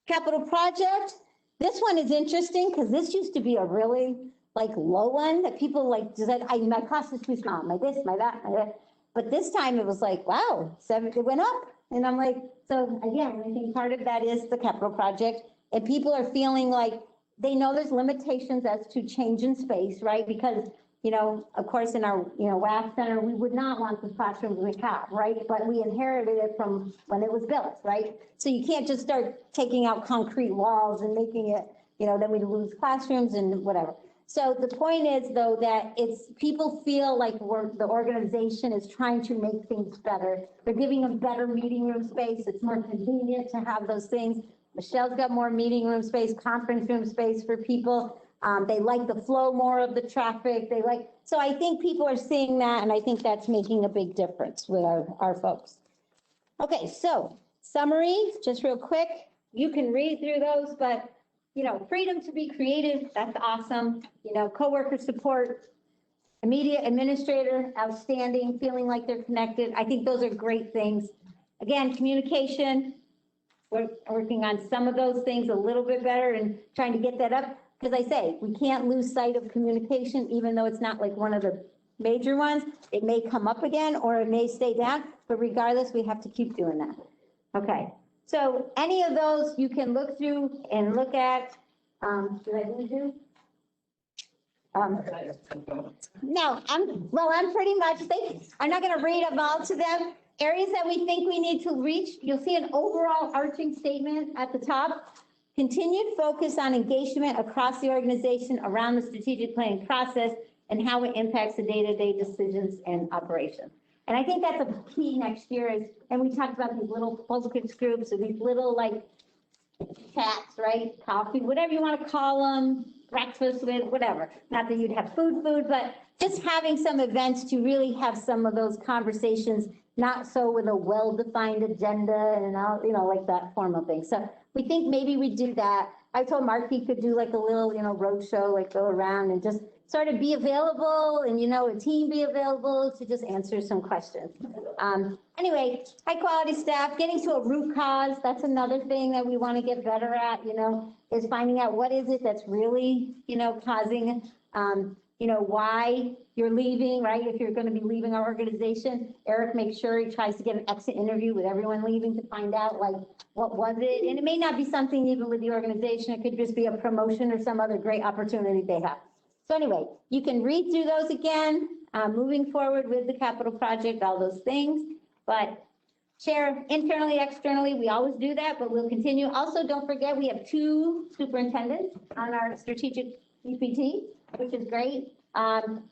Capital project. This one is interesting because this used to be a really like low one that people like said, my cost is too small, my this, my that, my that. But this time it was like, wow, it went up. And I'm like, so again, I think part of that is the capital project. And people are feeling like they know there's limitations as to change in space, right? Because, you know, of course, in our, you know, WAF center, we would not want the classrooms we have, right? But we inherited it from when it was built, right? So you can't just start taking out concrete walls and making it, you know, then we lose classrooms and whatever. So the point is, though, that it's people feel like the organization is trying to make things better. They're giving them better meeting room space. It's more convenient to have those things. Michelle's got more meeting room space, conference room space for people. They like the flow more of the traffic. They like, so I think people are seeing that, and I think that's making a big difference with our folks. Okay, so summary, just real quick. You can read through those, but you know, freedom to be creative, that's awesome. You know, coworker support, immediate administrator, outstanding, feeling like they're connected. I think those are great things. Again, communication, we're working on some of those things a little bit better and trying to get that up. Because I say, we can't lose sight of communication, even though it's not like one of the major ones. It may come up again or it may stay down, but regardless, we have to keep doing that. Okay. So any of those you can look through and look at. Did I lose you? No, I'm pretty much, I'm not going to read them all to them. Areas that we think we need to reach, you'll see an overall arching statement at the top. Continued focus on engagement across the organization around the strategic planning process and how it impacts the day-to-day decisions and operations. And I think that's a key next year is, and we talked about these little focus groups or these little like chats, right? Coffee, whatever you want to call them, breakfast with, whatever. Not that you'd have food, but just having some events to really have some of those conversations, not so with a well-defined agenda and all, like that formal thing. So we think maybe we do that. I told Mark he could do like a little, road show, like go around and just sort of be available and, a team be available to just answer some questions. Anyway, high quality staff, getting to a root cause, that's another thing that we want to get better at, is finding out what is it that's really, causing, why you're leaving, right? If you're going to be leaving our organization, Eric makes sure he tries to get an exit interview with everyone leaving to find out, like, what was it? And it may not be something even with the organization. It could just be a promotion or some other great opportunity they have. So anyway, you can read through those again, moving forward with the capital project, all those things. But share internally, externally, we always do that, but we'll continue. Also, don't forget, we have 2 superintendents on our strategic EPT, which is great.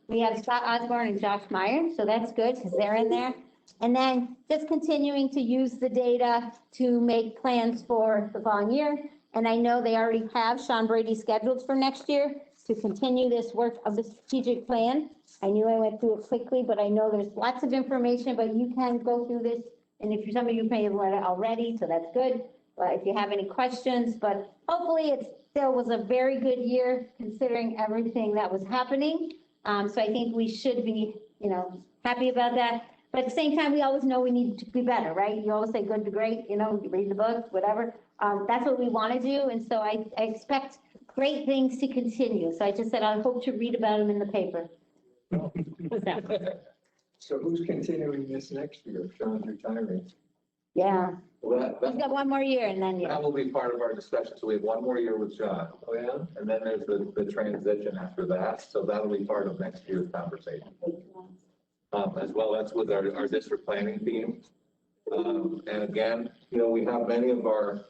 We have Scott Osborne and Josh Meyer, so that's good because they're in there. And then just continuing to use the data to make plans for the following year. And I know they already have Sean Brady scheduled for next year to continue this work of the strategic plan. I knew I went through it quickly, but I know there's lots of information, but you can go through this. And if some of you may have read it already, so that's good. But if you have any questions, but hopefully it still was a very good year considering everything that was happening. So I think we should be, happy about that. But at the same time, we always know we need to be better, right? You always say good to great, you read the books, whatever. That's what we want to do. And so I expect great things to continue. So I just said, I hope to read about them in the paper. What's that? So who's continuing this next year? Sean's retiring. Yeah, Well, we've got one more year and then, that will be part of our discussion. So we have one more year with John. Oh, yeah? And then there's the transition after that. So that'll be part of next year's conversation. As well, that's with our district planning team. And again, we have many of our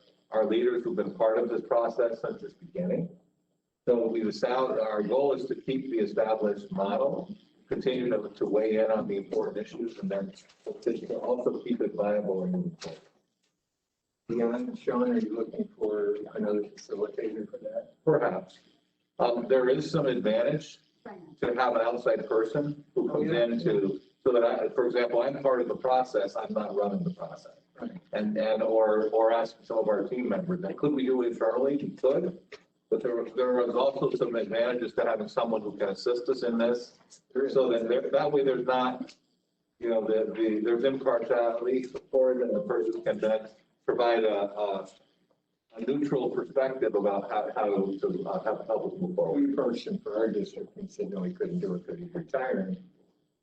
leaders who've been part of this process since its beginning. So our goal is to keep the established model, continue to weigh in on the important issues, and then to also keep it viable and moving forward. Beyond Sean, are you looking for another facilitator for that? Perhaps. There is some advantage to have an outside person who comes in so that for example, I'm part of the process, I'm not running the process. Right. Or ask some of our team members, and could we do it internally? We could, but there is also some advantages to having someone who can assist us in this. So that way there's not, there's impartiality support, and the person can then provide a neutral perspective about how to help us move forward. We approached him for our district and said, no, he couldn't do it because he's retiring.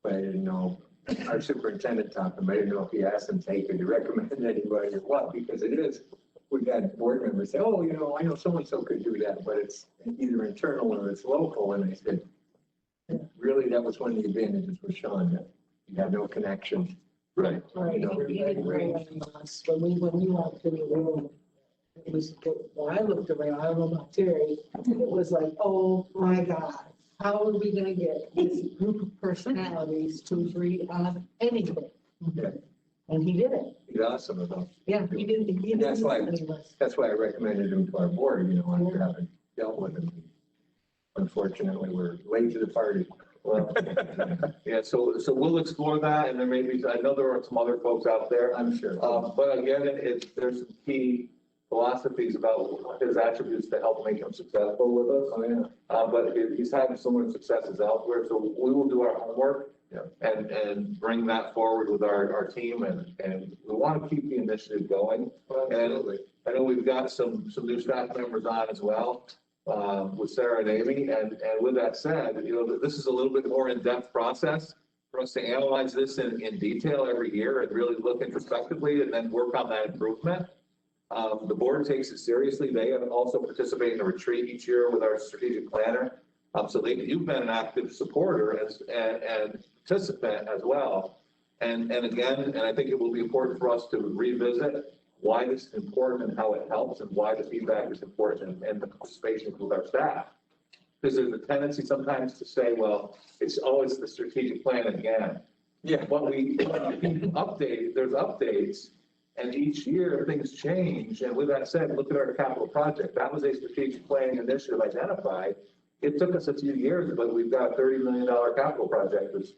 But I didn't know, our superintendent talked to him, I didn't know if he asked him, hey, could you recommend anybody or what? Because it is, we've had board members say, oh, I know so-and-so could do that, but it's either internal or it's local. And I said, really, that was one of the advantages with Sean, that he had no connection. Right. Right, You know, when we walked in the room, it was, when I looked around, I don't know about Terry, it was like, oh my God, how are we gonna get this group of personalities to agree on anything? Yeah. And he did it. He's awesome about it. Yeah, he didn't. That's why- any of us. That's why I recommended him to our board, after having dealt with him. Unfortunately, we're late to the party. Well, yeah, so we'll explore that, and there may be, I know there are some other folks out there. I'm sure. But again, there's some key philosophies about his attributes to help make him successful with us. Oh, yeah. But he's having similar successes elsewhere, so we will do our homework. Yeah. And bring that forward with our team, and we want to keep the initiative going. Absolutely. I know we've got some new staff members on as well, with Sarah and Amy. And with that said, this is a little bit more in-depth process for us to analyze this in detail every year and really look introspectively and then work on that improvement. The board takes it seriously. They also participate in a retreat each year with our strategic planner. So you've been an active supporter and participant as well. And again, I think it will be important for us to revisit why this is important and how it helps and why the feedback is important and the participation with our staff. Because there's a tendency sometimes to say, well, it's always the strategic plan again. Yeah, there's updates, and each year things change. And with that said, look at our capital project. That was a strategic planning initiative identified. It took us a few years, but we've got a $30 million capital project that's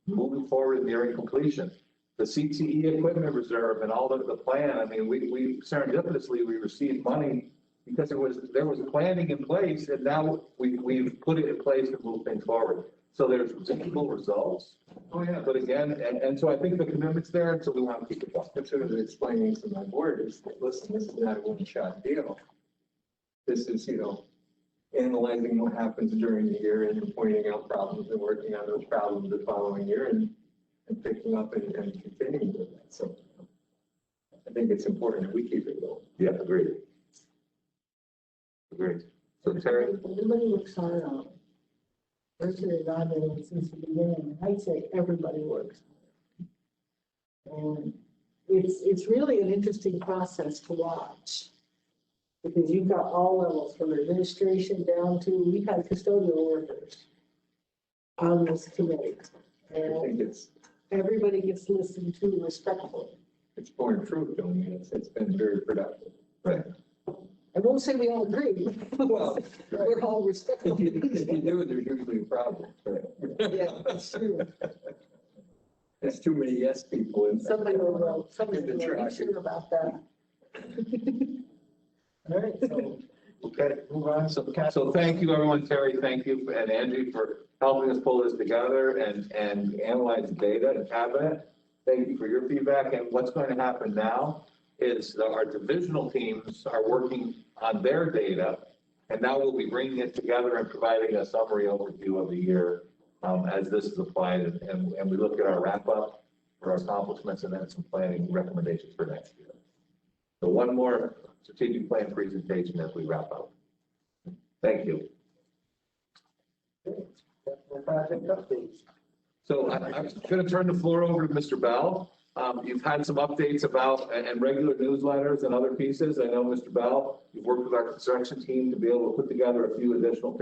moving forward and nearing completion. The CTE equipment reserve and all of the plan, I mean, we serendipitously, we received money because there was planning in place, and now we've put it in place to move things forward. So there's visible results. Oh, yeah. But again, and so I think the commitment's there, and so we want to keep it going. That's what I was explaining to my board is, listen, this is not a one-shot deal. This is, analyzing what happens during the year and pointing out problems and working on those problems the following year and picking up and continuing with that. So I think it's important that we keep it going. Yeah, agreed. Agreed. So Terry? Everybody works hard on it. Virtually not since the beginning. I'd say everybody works. And it's really an interesting process to watch. Because you've got all levels from administration down to, we've had custodial workers on this committee. I think And everybody gets listened to respectfully. it's borne fruit, I mean, it's been very productive. Right. I won't say we all agree. Well, We're all respectful. If you do, there's usually a problem. Yeah, that's true. There's too many yes people in. Somebody will be track. sure about that. All right, so Okay, move on. So thank you, everyone. Terry, thank you, and Angie for helping us pull this together and analyze the data and cabinet. Thank you for your feedback. And what's going to happen now is that our divisional teams are working on their data, and now we'll be bringing it together and providing a summary overview of the year as this is applied, and we look at our wrap up for our accomplishments and then some planning recommendations for next year. So one more strategic plan presentation as we wrap up. Thank you. Project updates. So I'm going to turn the floor over to Mr. Bell. You've had some updates about, and regular newsletters and other pieces. I know, Mr. Bell, you've worked with our construction team to be able to put together a few additional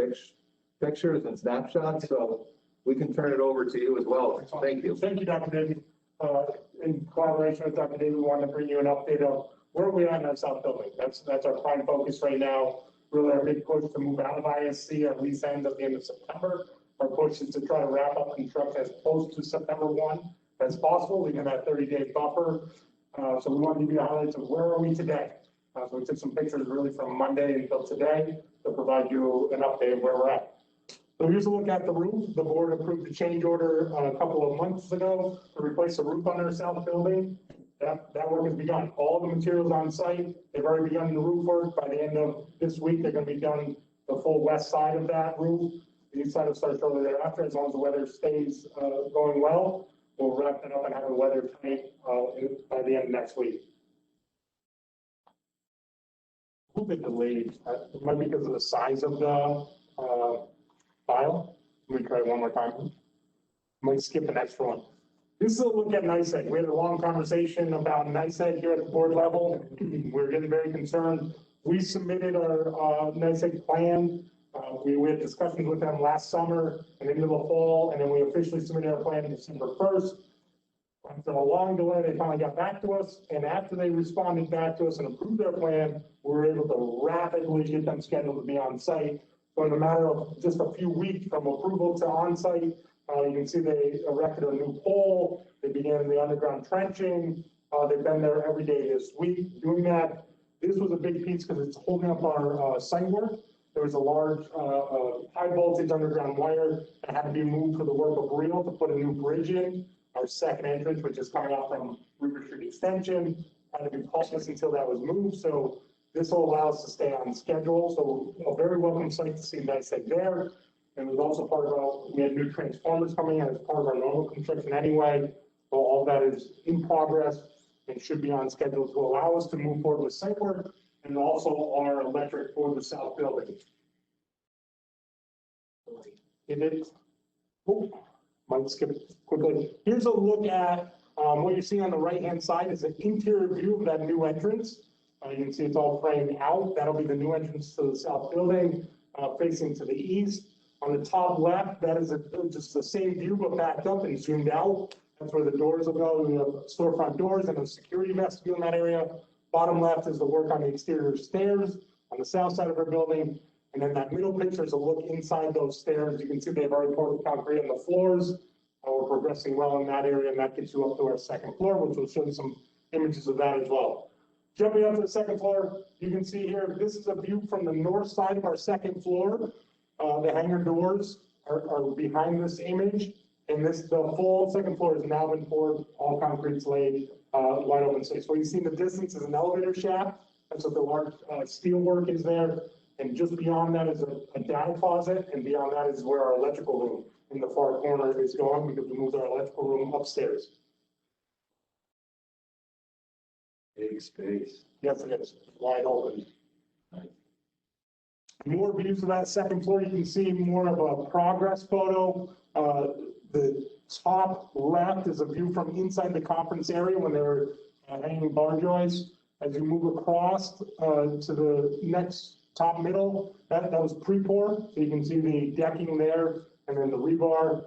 pictures and snapshots. So we can turn it over to you as well. Thank you. Thank you, Dr. David. In collaboration with Dr. David, we want to bring you an update of where we are in our South building. That's our prime focus right now. Really our big push to move out of ISC. Our lease ends at the end of September. Our push is to try to wrap up construction as close to September 1 as possible, leaving that 30-day buffer. So we want to give you the highlights of where are we today. So we took some pictures really from Monday until today to provide you an update of where we're at. So here's a look at the roof. The board approved a change order a couple of months ago to replace the roof on our south building. That work has begun. All the materials on site, they've already begun the roof work. By the end of this week, they're going to be done the full west side of that roof. The east side will start shortly thereafter. As long as the weather stays going well, we'll wrap it up and have the weather tight by the end of next week. A little bit delayed. It might be because of the size of the file. Let me try it one more time. Might skip the next one. This is a look at NICEAG. We had a long conversation about NICEAG here at the board level. We're getting very concerned. We submitted our NICEAG plan. We had discussions with them last summer and into the fall, and then we officially submitted our plan December 1st. After a long delay, they finally got back to us, and after they responded back to us and approved our plan, we were able to rapidly get them scheduled to be on site. So in a matter of just a few weeks from approval to on site, you can see they erected a new pole. They began the underground trenching. They've been there every day this week doing that. This was a big piece because it's holding up our site work. There was a large high voltage underground wire that had to be moved for the work of real to put a new bridge in. Our second entrance, which is coming out from River Street Extension, had to be paused until that was moved. So this will allow us to stay on schedule. So a very welcome site to see NICEAG there. And it was also part of we had new transformers coming in as part of our normal construction anyway. So all that is in progress and should be on schedule to allow us to move forward with site work and also our electric for the south building. Might skip it quickly. Here's a look at what you see on the right-hand side is an interior view of that new entrance. You can see it's all framed out. That'll be the new entrance to the south building facing to the east. On the top left, that is just the same view, but backed up and zoomed out. That's where the doors will go. We have storefront doors and a security vestibule in that area. Bottom left is the work on the exterior stairs on the south side of our building. And then that middle picture is a look inside those stairs. You can see they've already poured concrete on the floors. We're progressing well in that area, and that gets you up to our second floor, which will show you some images of that as well. Jumping up to the second floor, you can see here, this is a view from the north side of our second floor. The hangar doors are behind this image, and the full second floor has now been poured, all concrete's laid, wide open space. What you see in the distance is an elevator shaft. That's what the large steel work is there. And just beyond that is a data closet, and beyond that is where our electrical room in the far corner is going, because we moved our electrical room upstairs. Big space. Yes, it is, wide open. More views of that second floor. You can see more of a progress photo. The top left is a view from inside the conference area when they were hanging bar joists. As you move across to the next top middle, that was pre-pour. So you can see the decking there and then the rebar.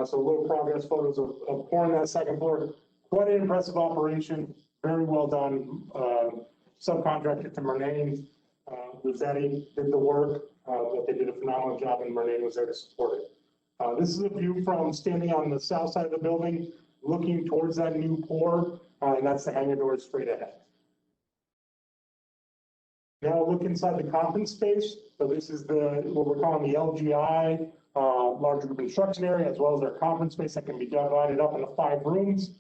So little progress photos of pouring that second floor. Quite an impressive operation. Very well done. Subcontractor to Murnane, Rossetti did the work, but they did a phenomenal job, and Murnane was there to support it. This is a view from standing on the south side of the building, looking towards that new pour, and that's the hangar doors straight ahead. Now look inside the conference space. So this is what we're calling the LGI, large group instruction area, as well as our conference space that can be divided up into 5 rooms.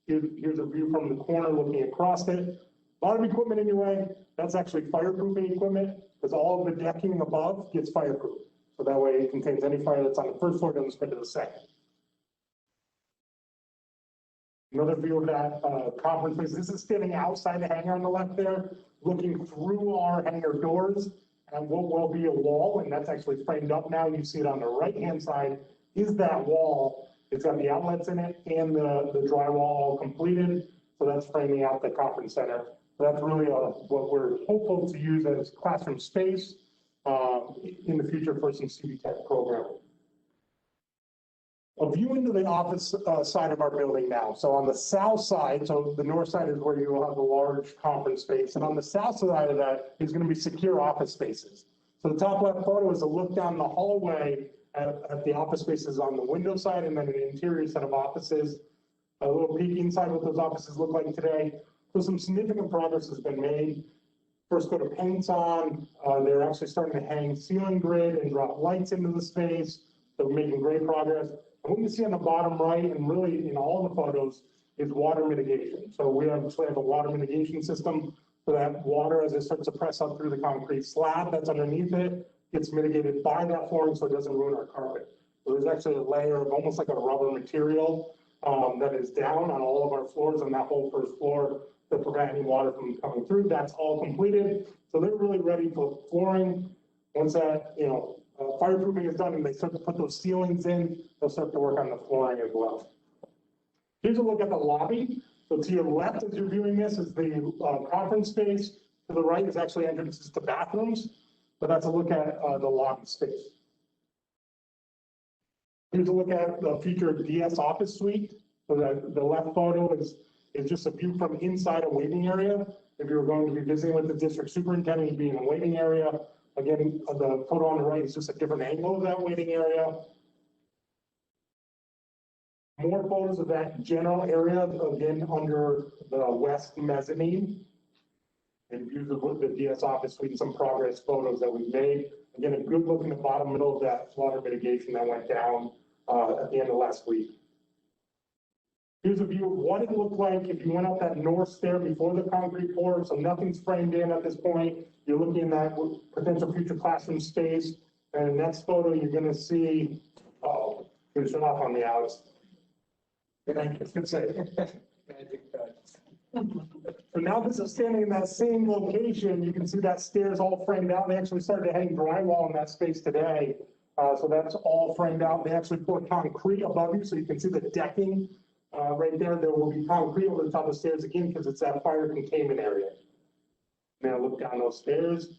Here's a view from the corner looking across it. A lot of equipment in your way. That's actually fireproofing equipment, because all of the decking above gets fireproof. So that way it contains any fire that's on the first floor, doesn't spread to the second. Another view of that conference space. This is standing outside the hangar on the left there, looking through our hangar doors, and what will be a wall, and that's actually framed up now. You see it on the right-hand side is that wall. It's got the outlets in it and the drywall all completed. So that's framing out the conference center. So that's really what we're hopeful to use as classroom space in the future for some CVTech programming. A view into the office side of our building now. So on the south side, so the north side is where you will have the large conference space. And on the south side of that is going to be secure office spaces. So the top left photo is a look down the hallway at the office spaces on the window side, and then an interior set of offices. A little peek inside what those offices look like today. So some significant progress has been made. First coat of paint's on. They're actually starting to hang ceiling grid and drop lights into the space. So we're making great progress. And what you see on the bottom right, and really in all the photos, is water mitigation. So we actually have a water mitigation system so that water, as it starts to press up through the concrete slab that's underneath it, gets mitigated by that flooring so it doesn't ruin our carpet. So there's actually a layer of almost like a rubber material that is down on all of our floors on that whole first floor to prevent any water from coming through. That's all completed. So they're really ready for flooring. Once that, fireproofing is done and they start to put those ceilings in, they'll start to work on the flooring as well. Here's a look at the lobby. So to your left, as you're viewing this, is the conference space. To the right is actually entrances to bathrooms. But that's a look at the lobby space. Here's a look at the future DS office suite. So the left photo is just a view from inside a waiting area. If you're going to be visiting with the district superintendent, you'd be in a waiting area. Again, the photo on the right is just a different angle of that waiting area. More photos of that general area, again, under the west mezzanine. And views of the DS office suite and some progress photos that we've made. Again, a good look in the bottom middle of that water mitigation that went down at the end of last week. Here's a view of what it looked like if you went up that north stair before the concrete pour. So nothing's framed in at this point. You're looking at potential future classroom space. And the next photo, you're going to see, finish it off on the outs. Thank you. Good save. Magic touch. So now this is standing in that same location. You can see that stairs all framed out. They actually started to hang drywall in that space today. So that's all framed out. They actually poured concrete above you, so you can see the decking right there. There will be concrete over the top of the stairs again because it's that fire containment area. Now look down those stairs.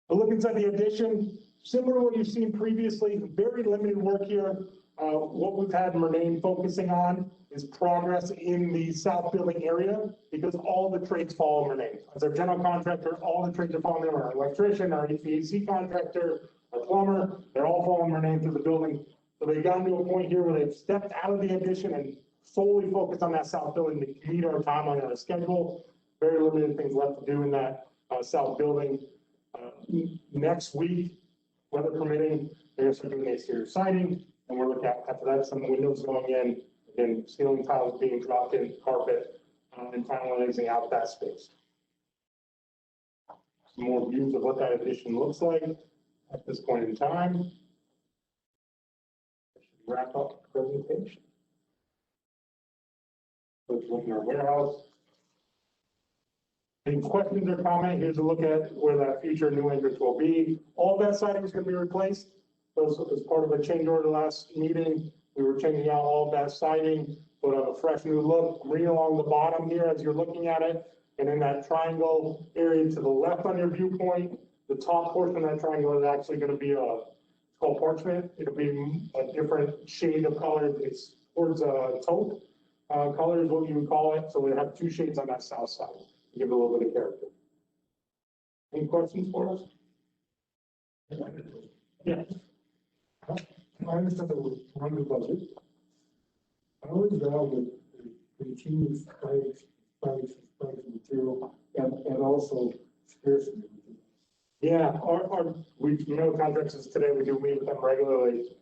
But look inside the addition. Similar to what you've seen previously, very limited work here. what we've had Murnane focusing on is progress in the south building area, because all the trades fall in Murnane. As our general contractor, all the trades are falling there, our electrician, our HVAC contractor, our plumber, they're all falling Murnane through the building. So they've gotten to a point here where they've stepped out of the addition and solely focused on that south building to meet our timeline and our schedule. Very limited things left to do in that south building. Next week, weather permitting, they're gonna start doing the exterior siding, and we're looking at, after that, some windows going in, and ceiling tiles being dropped in, carpet, and finalizing out that space. Some more views of what that addition looks like at this point in time. Wrap up the presentation. Let's look in our warehouse. Any questions or comment? Here's a look at where that future new entrance will be. All that siding is going to be replaced. So as part of a change order last meeting, we were changing out all of that siding, put a fresh new look, green along the bottom here as you're looking at it. And in that triangle area to the left on your viewpoint, the top portion of that triangle is actually going to be it's called parchment. It'll be a different shade of color. It's towards a taupe color is what you would call it. So we have two shades on that south side. Give it a little bit of character. Any questions for us? Yeah. I understand that we're under budget. How is that with the continuous price material and also scarcity? Yeah, we know contracts is today, we do meet with them regularly.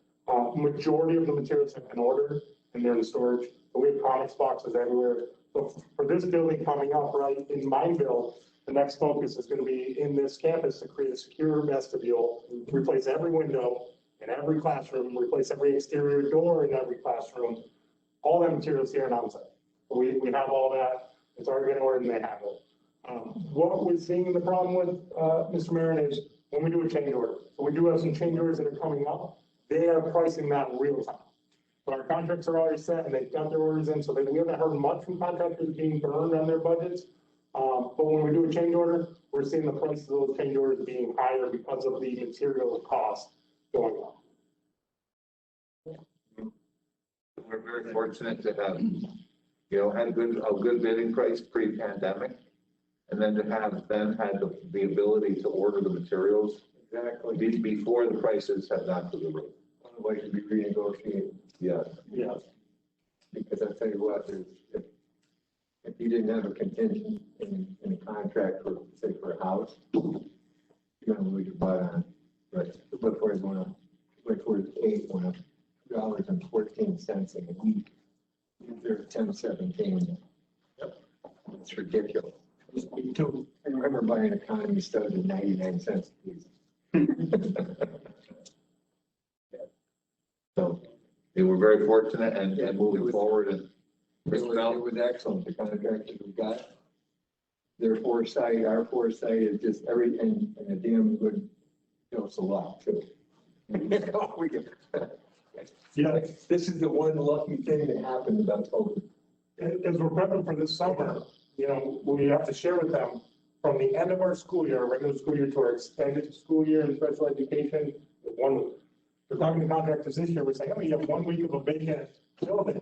Majority of the materials have been ordered and they're in storage. But we have comics boxes everywhere. So for this building coming up, right, in Mineville, the next focus is going to be in this campus to create a secure vestibule, replace every window in every classroom, replace every exterior door in every classroom. All that materials here in onsite. We have all that. It's already been ordered and they have it. What we're seeing the problem with, Mr. Marin, is when we do a change order. So we do have some change orders that are coming up. They are pricing that in real time. But our contracts are already set and they've got their orders in, so we haven't heard much from contractors being burned on their budgets. But when we do a change order, we're seeing the prices of those change orders being higher because of the material cost going up. We're very fortunate to have, had a good bidding price pre-pandemic. And then to have then had the ability to order the materials exactly before the prices have gone to the roof. Otherwise, you'd be renegotiating. Yes. Yeah. Because I tell you what, if you didn't have a contingent in a contract for, say, for a house, we could buy on, but before it went up, before the cake went up, $2.14 in a week. They're 10.17. It's ridiculous. I remember buying economy stuff at 99 cents a piece. So they were very fortunate and moving forward and It was excellent, the contractors we got. Their foresight, our foresight is just everything, and a damn good, us a lot too. Yeah. This is the one lucky thing that happened about COVID. As we're prepping for this summer, we have to share with them from the end of our school year, our regular school year, to our extended school year in special education, we're talking to contractors this year, we're saying, you have 1 week of a vacant building.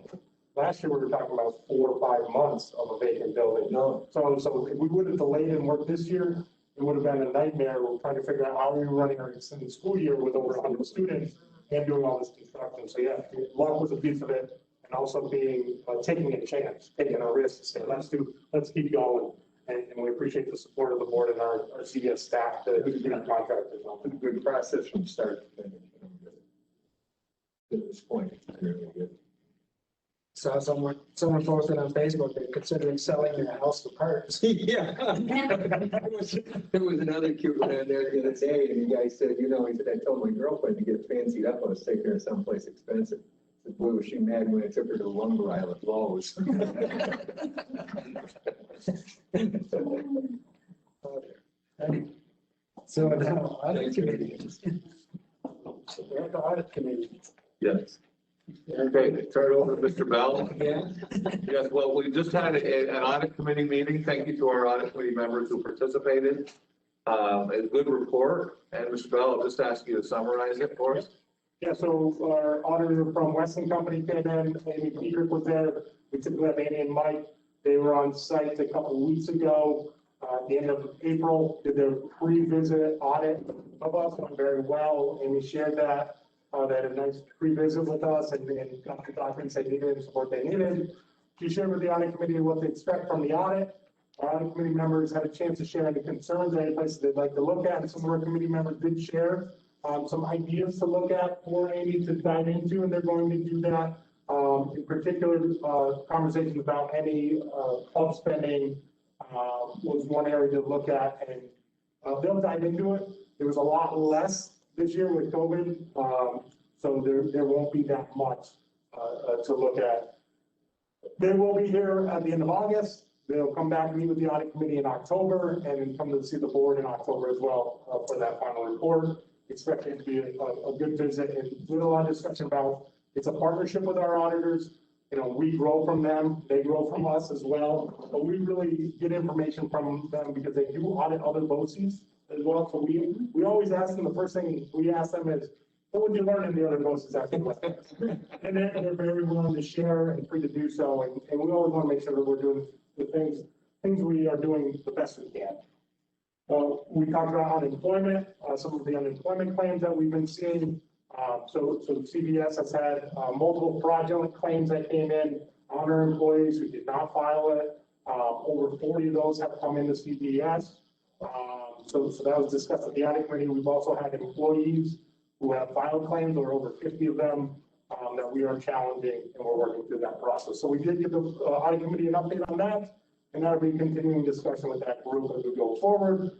Last year, we were talking about 4 or 5 months of a vacant building. No. So if we would have delayed and worked this year, it would have been a nightmare. We're trying to figure out how we were running our extended school year with over 100 students and doing all this construction. So yeah, luck was a piece of it, and also being taking a chance, taking a risk to say, let's keep going. And we appreciate the support of the board and our CVES staff to keep our contractors on. It's a good process from start to finish. To this point, it's really good. Saw someone posted on Facebook, they're considering selling their house for parts. Yeah. There was another cute one on there the other day, and the guy said, he said, I told my girlfriend to get fancied up, I was taking her someplace expensive. I said, boy, was she mad when I took her to the lumber aisle at Lowe's. So now, audit committee. We're at the audit committee. Yes. Okay, turn it over to Mr. Bell. Yeah. Yes, well, we just had an audit committee meeting. Thank you to our audit committee members who participated. A good report. And Mr. Bell, I'll just ask you to summarize it for us. Yeah, so our auditor from Weston Company came in, Amy Peter was there. We typically have Andy and Mike. They were on site a couple of weeks ago, at the end of April, did their pre-visit audit of us, went very well. Amy shared that. They had a nice pre-visit with us and got the documents they needed and support they needed. She shared with the audit committee what they expect from the audit. Our audit committee members had a chance to share any concerns, any places they'd like to look at. And some of our committee members did share some ideas to look at for Amy to dive into, and they're going to do that. In particular, conversations about any club spending was one area to look at, and they'll dive into it. There was a lot less this year with COVID, so there won't be that much to look at. They will be here at the end of August. They'll come back and meet with the audit committee in October, and then come to see the board in October as well for that final report. Expect it to be a good visit, and we had a lot of discussion about it's a partnership with our auditors. You know, we grow from them, they grow from us as well, but we really get information from them because they do audit other BOCES as well. So we always ask them, the first thing we ask them is, what would you learn in the other BOCES afterwards? And they're very willing to share and free to do so, and we always want to make sure that we're doing the things we are doing the best we can. We talked about unemployment, some of the unemployment claims that we've been seeing. So CVES has had multiple fraudulent claims that came in on our employees who did not file it. Over 40 of those have come into CVES. So that was discussed at the audit committee. We've also had employees who have filed claims, or over 50 of them that we are challenging, and we're working through that process. So we did give the audit committee an update on that, and that'll be continuing discussion with that group as we go forward.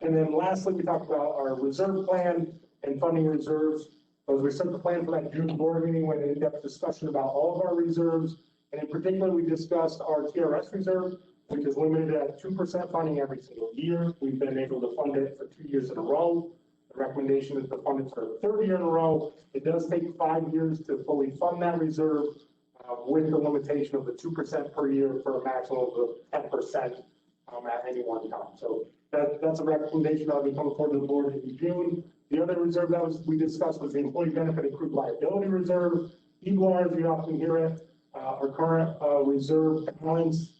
And then lastly, we talked about our reserve plan and funding reserves. As we set the plan for that June board meeting, we had an in-depth discussion about all of our reserves. And in particular, we discussed our TRS reserve, which is limited at 2% funding every single year. We've been able to fund it for 2 years in a row. The recommendation is to fund it for the third year in a row. It does take 5 years to fully fund that reserve, with the limitation of the 2% per year for a maximum of 10% at any one time. So that's a recommendation that'll be coming forward to the board in June. The other reserve that we discussed was the employee benefit accrued liability reserve. EBLAR, as you often hear it, our current reserve balance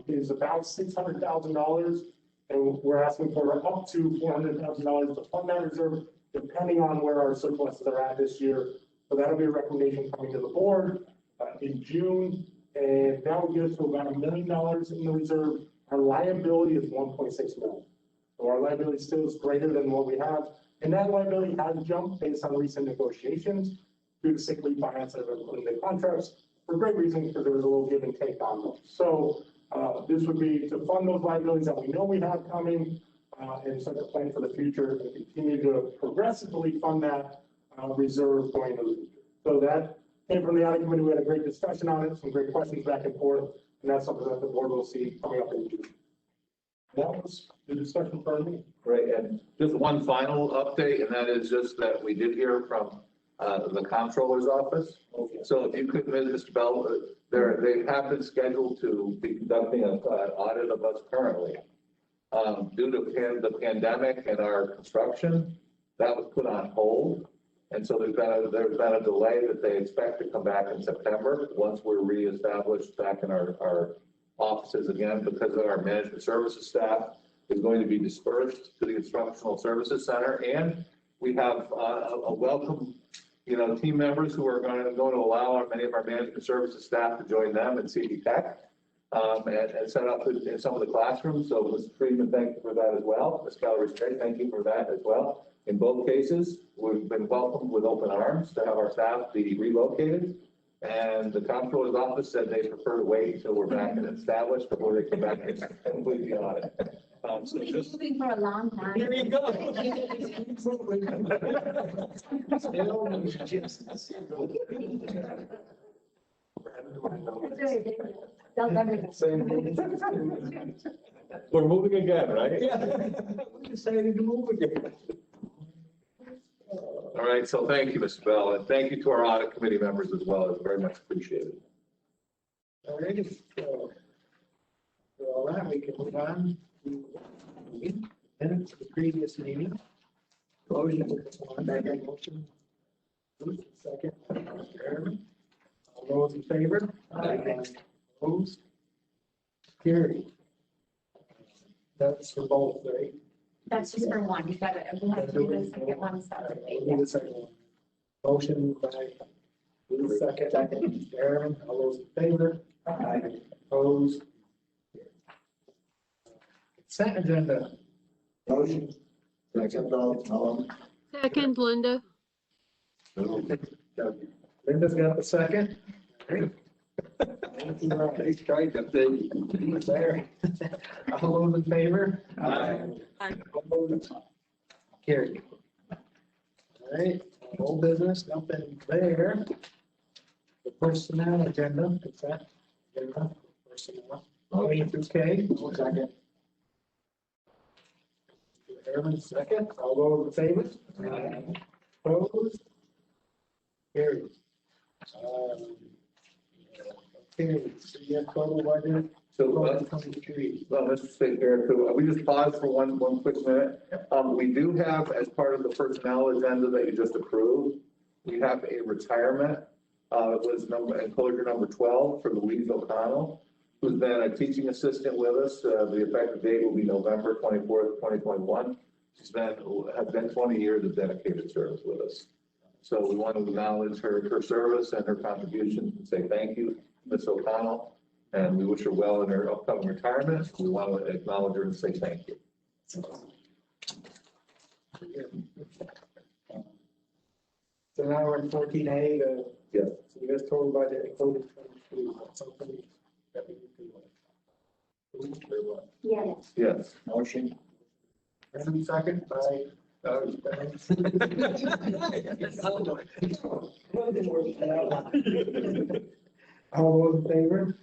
is about $600,000, and we're asking for up to $400,000 to fund that reserve, depending on where our surpluses are at this year. So that'll be a recommendation coming to the board in June, and that will get us to about $1 million in the reserve. Our liability is 1.6 million. So our liability still is greater than what we have. And that liability has jumped based on recent negotiations due to sick leave finance that have been put in the contracts for great reasons, because there was a little give and take on those. So this would be to fund those liabilities that we know we have coming, and start to plan for the future and continue to progressively fund that reserve going into the future. So that came from the audit committee. We had a great discussion on it, some great questions back and forth, and that's something that the board will see coming up in June. That was the discussion for me. Great, and just one final update, and that is just that we did hear from the comptroller's office. So if you could, Mr. Bell, they have been scheduled to be conducting an audit of us currently. Due to the pandemic and our construction, that was put on hold. And so there's been a delay that they expect to come back in September, once we're reestablished back in our offices again, because our management services staff is going to be dispersed to the instructional services center. And we have a welcome, team members who are going to allow many of our management services staff to join them in CD Tech and set up in some of the classrooms. So Ms. Friedman, thank you for that as well. Ms. Gallery-Strait, thank you for that as well. In both cases, we've been welcomed with open arms to have our staff be relocated. And the comptroller's office said they prefer to wait until we're back and established before they come back and complete the audit. So We've been just, moving for a long time. here you go. Tell everything. We're moving again, right? We decided to move again. All right, so thank you, Mr. Bell, and thank you to our audit committee members as well. It's very much appreciated. All right, for all that, we can move on to the minutes of the previous meeting. Motion, I got a motion Second. Aaron. All those in favor? Opposed? Carried. That's for both, right? That's just for one, you got it, we have to do the second one separately. We'll do the second one. Motion by, do the second. Aaron, all those in favor? Opposed? Consent agenda. Motion. Second, all. Second, Linda. Linda's got the second. He's tried to say. Larry. All those in favor? Opposed? Carried. All right, old business, nothing there. The personnel agenda, consent agenda, personnel. A through K. Second. Aaron, second. All those in favor? Opposed? Carried. Okay, so you have total budget, So, 23. well, let's say here, so we just pause for one quick minute. We do have, as part of the personnel agenda that you just approved, we have a retirement. It was enclosure number 12 for Louise O'Connell, who's been a teaching assistant with us. The effective date will be November 24th, 2021. She's has been 20 years of dedicated service with us. So we want to acknowledge her service and her contributions and say thank you, Ms. O'Connell. And we wish her well in her upcoming retirement. We want to acknowledge her and say thank you. So now we're in 14A, Yes. so you guys total budget including 22, that's something that we need to. Or what? Yes. Yes. Motion. Aaron, second by. All those in favor?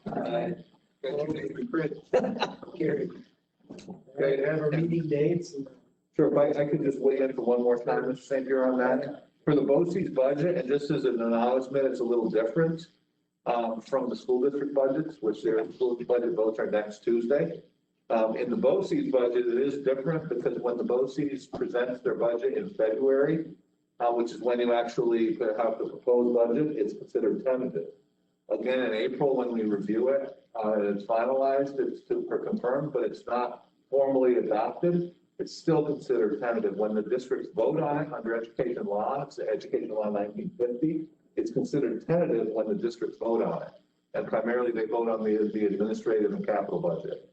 Carried. Okay, have our meeting dates. Sure, if I could just weigh in for one more time, Mr. St. Pierre, on that. For the BOCES budget, and just as an acknowledgement, it's a little different from the school district budgets, which their school budget votes are next Tuesday. In the BOCES budget, it is different because when the BOCES presents their budget in February, which is when you actually have the proposed budget, it's considered tentative. Again, in April, when we review it, it's finalized, it's confirmed, but it's not formally adopted. It's still considered tentative. When the districts vote on it under education law, it's Education Law 1950, it's considered tentative when the districts vote on it. And primarily they vote on the administrative and capital budget.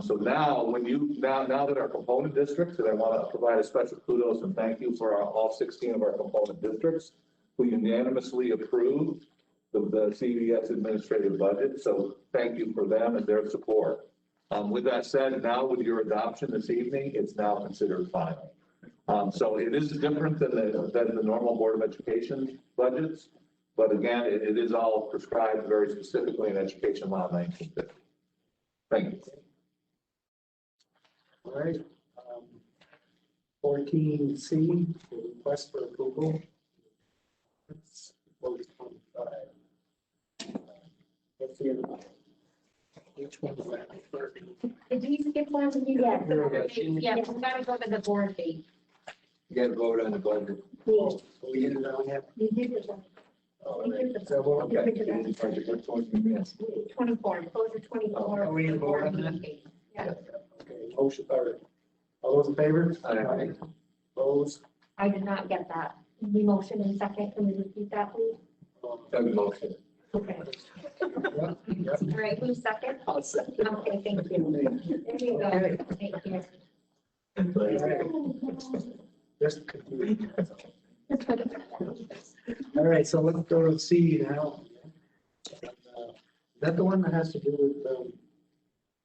So now, now that our component districts, and I want to provide a special kudos and thank you for all 16 of our component districts who unanimously approved the CVES administrative budget. So thank you for them and their support. With that said, now with your adoption this evening, it's now considered final. So it is different than the normal Board of Education budgets, but again, it is all prescribed very specifically in Education Law 1950. Thank you. All right. 14C, the request for approval. It's 25. What's the other? Which one is that? Did you skip one? Yes. Yeah, we gotta go to the board date. You got to vote on the budget. Cool. We get it on yet? You did it. So we'll Okay. Which one you missed? 24, close to 24. Are we in vote on that? Yeah. Okay, motion, all those in favor? Aye. Opposed? I did not get that. The motion in second, can you repeat that, please? Doug motion. Okay. Yep, yep. All right, who's second? I'll second. Okay, thank you. There you go. Okay. Thank you. Just confused. All right, so let's go to C now. Is that the one that has to do with the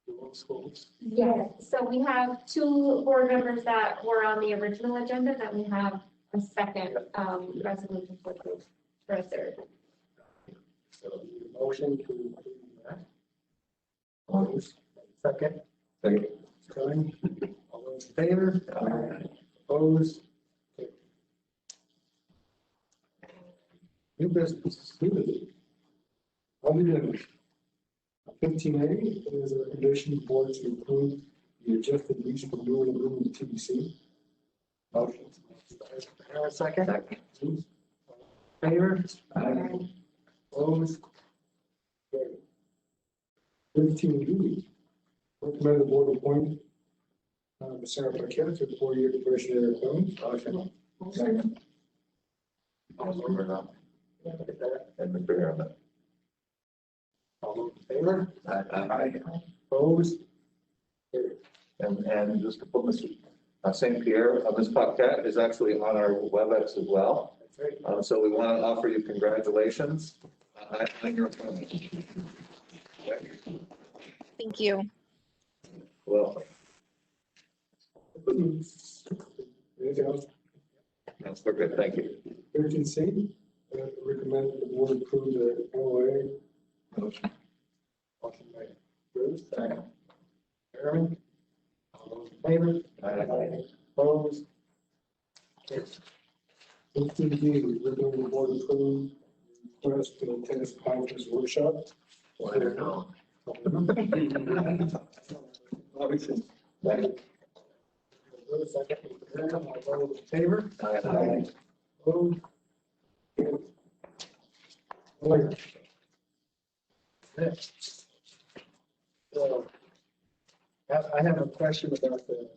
local schools? Yes, so we have two board members that were on the original agenda that we have a second resolution for a third. So the motion to approve that. Opposed? Second. Second. Going. All those in favor? Opposed? Okay. New business. Other than 15A is a condition the board to approve the adjusted lease for new and room TBC. Motion. Second. Favor? Aye. Opposed? Carried. 13D, recommend the board appoint Sarah Paquette to the 4-year diversionary appointment. Motion. Second. Also, we're not. And Mr. Harriman. All those in favor? Aye. Opposed? Carried. And just to put Mr. St. Pierre, Ms. Paquette is actually on our WebEx as well. That's right. So we want to offer you congratulations on your appointment. Thank you. Welcome. Anything else? That's good. Thank you. 13C, recommend the board approve the LOA. Motion. Motion by Bruce, Second. Chairman. All those in favor? Aye. Opposed? Carried. 13D, recommend the board approve request for the tennis conference workshop. I don't know. Obviously. Second. All those in favor? Aye. Opposed? Carried. Later. Next. So, I have a question about the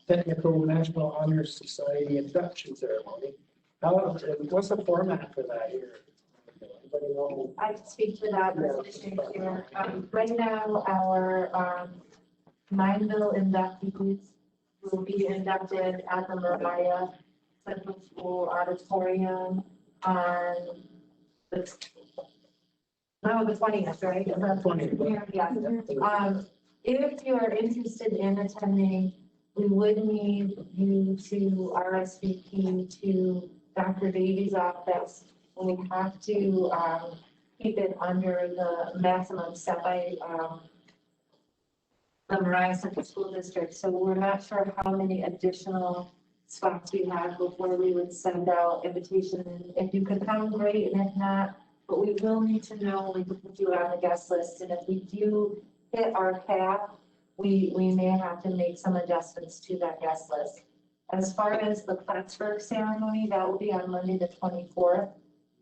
Technical National Honor Society induction ceremony. What's the format for that here? Anybody know? I can speak to that, Ms. Chair. Right now, our Mineville inductees will be inducted at the Mariah Central School Auditorium on the 20th, right? 20th. Yeah. If you are interested in attending, we would need you to RSVP to Dr. Davies' office. And we have to keep it under the maximum set by the Mariah Central School District. So we're not sure how many additional spots we have before we would send out invitation. If you can come, great, and if not, but we will need to know, we can put you on the guest list. And if we do hit our cap, we may have to make some adjustments to that guest list. As far as the Plattsburgh ceremony, that will be on Monday, the 24th.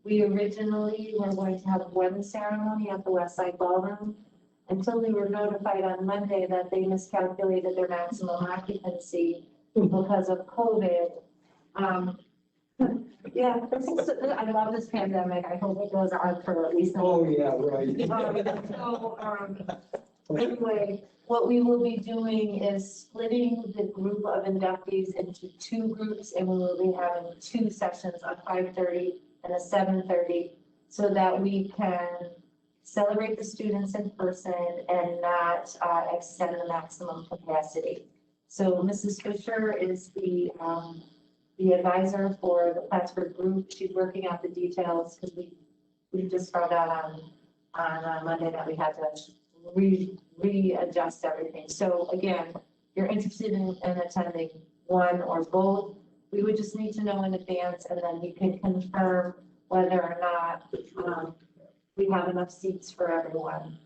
We originally were going to have one ceremony at the West Side Ballroom until we were notified on Monday that they miscalculated their maximum occupancy because of COVID. Yeah, I love this pandemic. I hope it goes on for at least. Oh, yeah, right. Anyway, what we will be doing is splitting the group of inductees into two groups, and we will be having two sessions, a 5:30 and a 7:30, so that we can celebrate the students in person and not extend the maximum capacity. So Mrs. Fisher is the advisor for the Plattsburgh group. She's working out the details because we just found out on Monday that we had to readjust everything. So again, you're interested in attending one or both, we would just need to know in advance, and then we can confirm whether or not we have enough seats for everyone.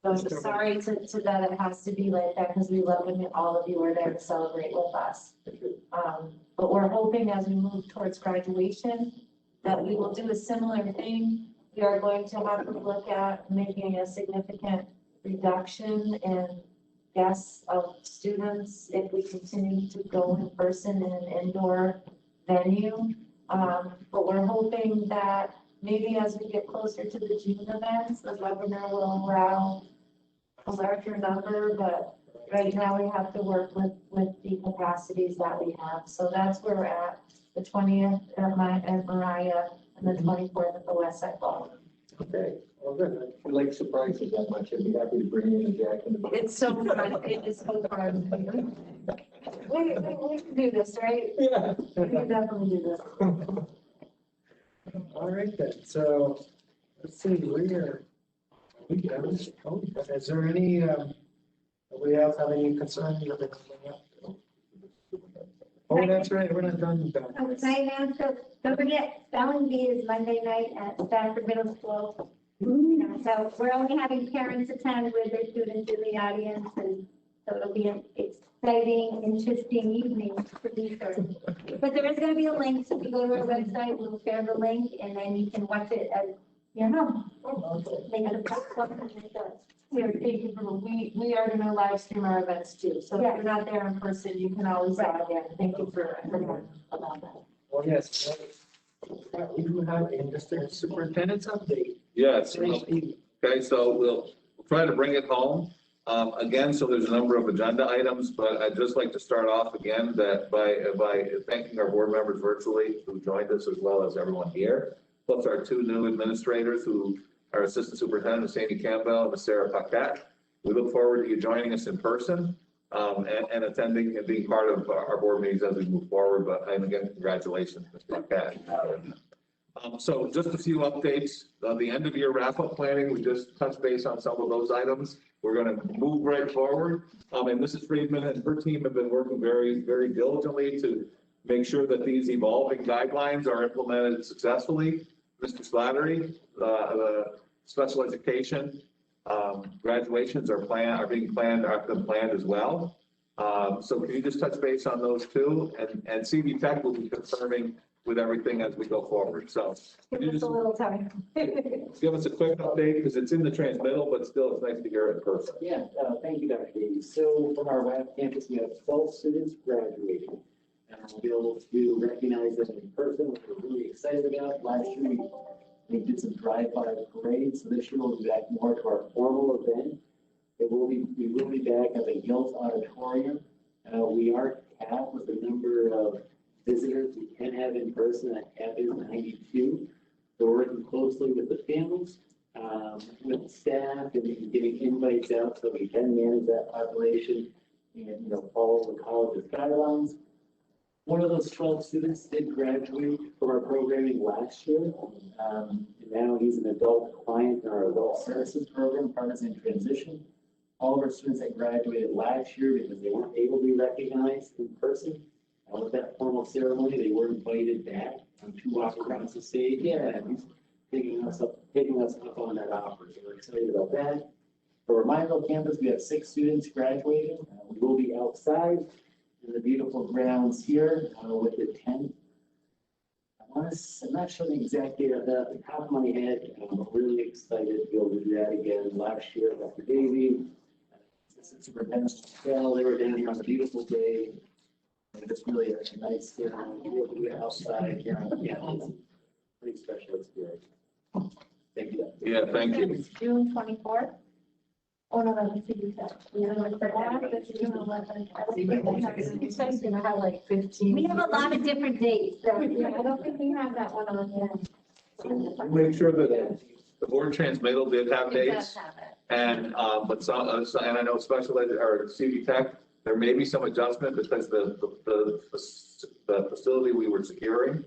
So I'm sorry to that it has to be like that, because we love when all of you are there to celebrate with us. But we're hoping as we move towards graduation that we will do a similar thing. We are going to have to look at making a significant reduction in guests of students if we continue to go in person in an indoor venue. But we're hoping that maybe as we get closer to the June events, the governor will allow a larger number, but right now we have to work with the capacities that we have. So that's where we're at, the 20th at Mariah and the 24th at the West Side Ballroom. Okay, well, good. If you like surprises that much, I'd be happy to bring in a jack in the box. It's so fun, it is so fun. We can do this, right? Yeah. We can definitely do this. All right then, so let's see, we done? Is there any, we else have any concerns or anything coming up? Oh, that's right, we're not done. Night now, so don't forget, spelling bee is Monday night at Stafford Middle School. So we're only having parents attend with their students in the audience, and so it'll be, it's exciting, interesting evenings to be sure. But there is gonna be a link, so if you go to our website, we'll share the link, and then you can watch it at your home. They have a platform and it does. We are gonna live stream our events too, so if Yeah. you're not there in person, you can always log in. Thank you for everyone about that. Oh, yes. We do have a district superintendent's update. Yes. Today's meeting. Okay, so we'll try to bring it home. Again, so there's a number of agenda items, but I'd just like to start off again that by thanking our board members virtually who joined us, as well as everyone here, plus our two new administrators who are Assistant Superintendent Sandy Campbell and Sarah Paquette. We look forward to you joining us in person and attending and being part of our board meetings as we move forward. But and again, congratulations, Ms. Paquette. So just a few updates. The end of year wrap-up planning, we just touched base on some of those items. We're going to move right forward. And Mrs. Friedman and her team have been working very, very diligently to make sure that these evolving guidelines are implemented successfully. Mr. Slattery, the special education graduations are have been planned as well. So can you just touch base on those two? And CV Tech will be confirming with everything as we go forward. So can you Give us just a little time. give us a quick update, because it's in the transmittal, but still it's nice to hear it in person. Yeah, thank you, Dr. Davies. So from our WAP campus, we have 12 students graduating. And we'll be able to recognize them in person, which we're really excited about. Last year, we did some drive-by parades, so this year we'll be back more to our formal event. We will be back at the Gilt Auditorium. We are capped with the number of visitors we can have in person. That cap is 92. So we're working closely with the families, with staff, and getting invites out so we can manage that population and, follow the college's guidelines. One of those 12 students did graduate from our programming last year. And now he's an adult client in our adult services program, partners in transition. All of our students that graduated last year, because they weren't able to be recognized in person, with that formal ceremony, they were invited back to walk across the stage. Yeah, and he's taking us up on that offer. So we're excited about that. For our Mineville campus, we have 6 students graduating. We will be outside in the beautiful grounds here with the tent. I'm not sure the exact date of that, the top of my head. I'm really excited to be able to do that again. Last year, Dr. Davey, Assistant Superintendent Michelle, they were down here on a beautiful day. And it's really a nice ceremony. We'll do it outside here on campus. Pretty special experience. Thank you. Yeah, thank you. It's June 24th. Oh, no, that's CV Tech. That's June 11th. It's nice to have like 15. We have a lot of different dates, so yeah, I don't think we have that one on yet. Make sure that the board transmittal did have It does dates. have it. And, but some, and I know special ed or CV Tech, there may be some adjustment because the facility we were securing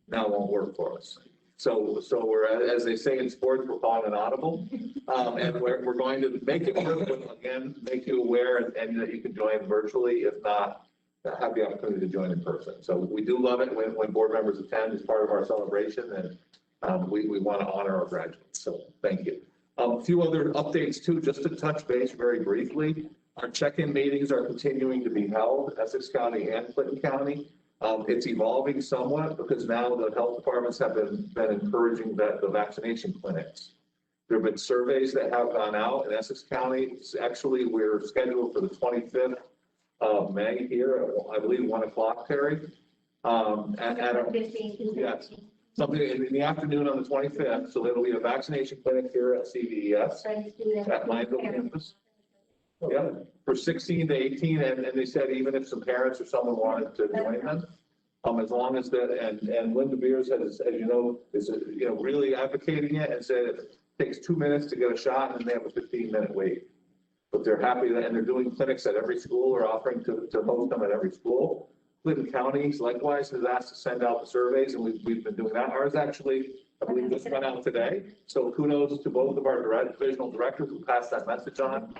now won't work for us. So we're, as they say in sports, we're calling it audible. And we're going to make it work, again, make you aware and that you can join virtually, if not, have the opportunity to join in person. So we do love it when board members attend as part of our celebration, and we want to honor our graduates. So thank you. A few other updates too, just to touch base very briefly. Our check-in meetings are continuing to be held, Essex County and Clinton County. It's evolving somewhat because now the health departments have been encouraging the vaccination clinics. There have been surveys that have gone out in Essex County. Actually, we're scheduled for the 25th of May here, I believe 1 o'clock, Terry. Yes, something in the afternoon on the 25th. So there'll be a vaccination clinic here at CVES at Mineville campus. Yeah, for 16 to 18, and they said even if some parents or someone wanted to join them, as long as that, and Linda Beers has, as you know, is really advocating it and said it takes 2 minutes to get a shot and they have a 15-minute wait. But they're happy that, and they're doing clinics at every school, or offering to host them at every school. Clinton County likewise has asked to send out the surveys, and we've been doing that. Ours actually, I believe, just went out today. So kudos to both of our divisional directors who passed that message on.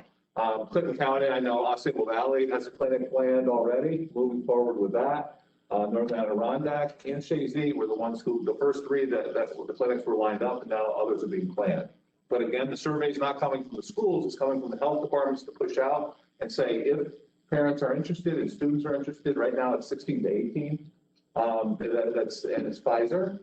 Clinton County, I know Osceola Valley has a clinic planned already, moving forward with that. Northern Adirondack and Shazy were the ones who, the first 3 that the clinics were lined up, and now others are being planned. But again, the survey is not coming from the schools, it's coming from the health departments to push out and say, if parents are interested and students are interested. Right now it's 16 to 18. And it's Pfizer.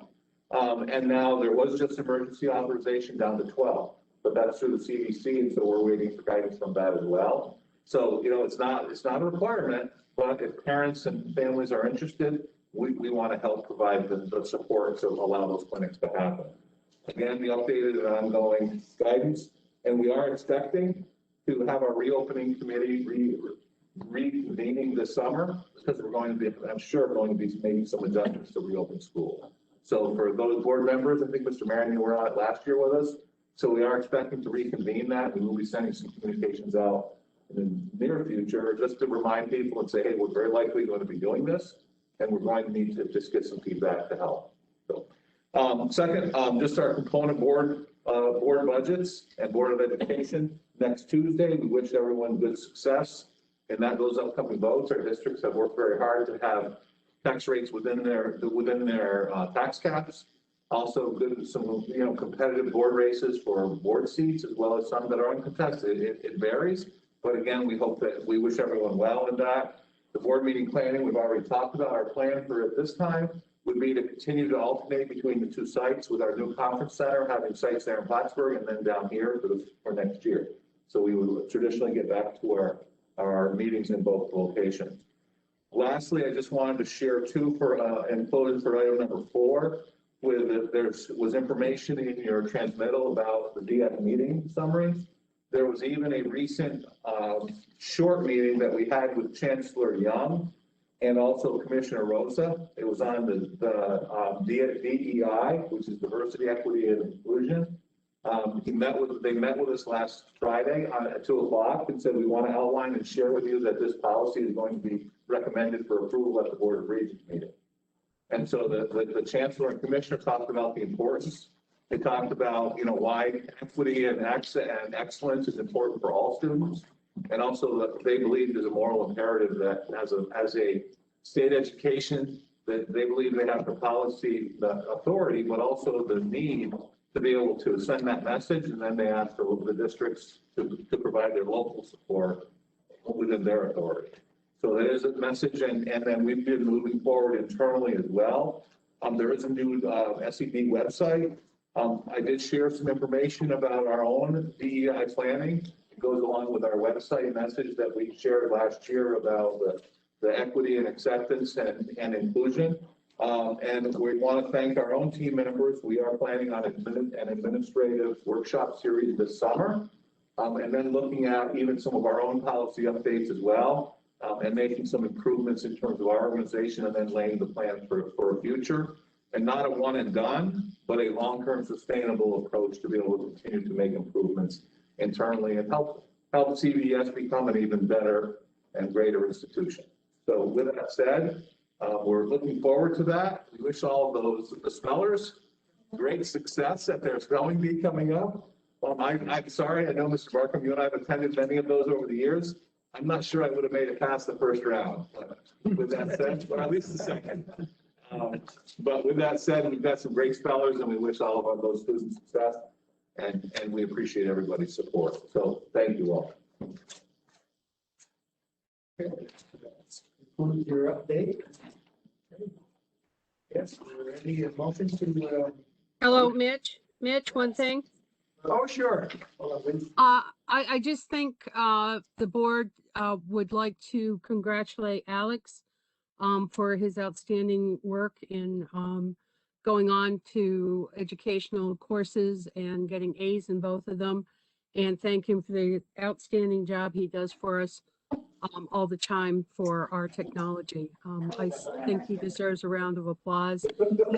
And now there was just emergency authorization down to 12, but that's through the CDC, and so we're waiting for guidance from that as well. So, it's not a requirement, but if parents and families are interested, we want to help provide the support to allow those clinics to happen. Again, the updated and ongoing guidance, and we are expecting to have our reopening committee reconvening this summer, because we're going to be, I'm sure, going to be making some adjustments to reopen school. So for those board members, I think Mr. Marion, you were on it last year with us. So we are expecting to reconvene that. We will be sending some communications out in the near future, just to remind people and say, hey, we're very likely going to be doing this, and we're going to need to just get some feedback to help. So, second, just our component board budgets and Board of Education next Tuesday. We wish everyone good success in those upcoming votes. Our districts have worked very hard to have tax rates within their tax caps. Also, some competitive board races for board seats, as well as some that are uncontested. It varies, but again, we wish everyone well in that. The board meeting planning, we've already talked about. Our plan for at this time would be to continue to alternate between the two sites, with our new conference center having sites there in Plattsburgh and then down here for next year. So we would traditionally get back to our meetings in both locations. Lastly, I just wanted to share too included for item number 4, there was information in your transmittal about the DF meeting summary. There was even a recent short meeting that we had with Chancellor Young and also Commissioner Rosa. It was on the DEI, which is Diversity, Equity, and Inclusion. They met with us last Friday at 2:00 and said, we want to outline and share with you that this policy is going to be recommended for approval at the Board of Regents meeting. And so the Chancellor and Commissioner talked about the importance. They talked about, why equity and excellence is important for all students. And also that they believe there's a moral imperative that as a state education, that they believe they have the policy, the authority, but also the need to be able to send that message. And then they ask for the districts to provide their local support within their authority. So there is a message, and then we've been moving forward internally as well. There is a new SED website. I did share some information about our own DEI planning. It goes along with our website message that we shared last year about the equity and acceptance and inclusion. And we want to thank our own team members. We are planning on an administrative workshop series this summer, and then looking at even some of our own policy updates as well. And making some improvements in terms of our organization, and then laying the plan for a future, and not a one and done, but a long-term sustainable approach to be able to continue to make improvements internally and help CVES become an even better and greater institution. So with that said, we're looking forward to that. We wish all of the spellers great success at their spelling bee coming up. I'm sorry, I know Mr. Barkham, you and I have attended many of those over the years. I'm not sure I would have made it past the first round, but with that said, or at least the second. But with that said, we've got some great spellers, and we wish all of those students success, and we appreciate everybody's support. So thank you all. Conclude your update. Yes, any motions to? Hello, Mitch. Mitch, one thing. Oh, sure. Hold on, please. I just think the board would like to congratulate Alex for his outstanding work in going on to educational courses and getting A's in both of them, and thank him for the outstanding job he does for us all the time for our technology. I think he deserves a round of applause,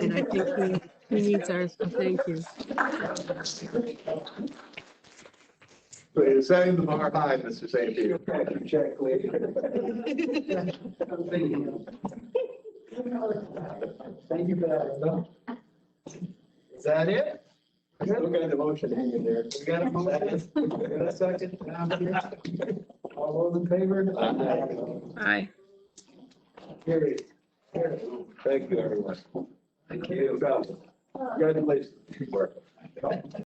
and I think he needs our thank you. You're setting the bar high, Mr. St. Peter. Check later. Thank you for that. Is that it? We still got the motion hanging there. We got a motion. We got a second. All those in favor? Aye. Carried. Thank you, everyone. Thank you. Congratulations.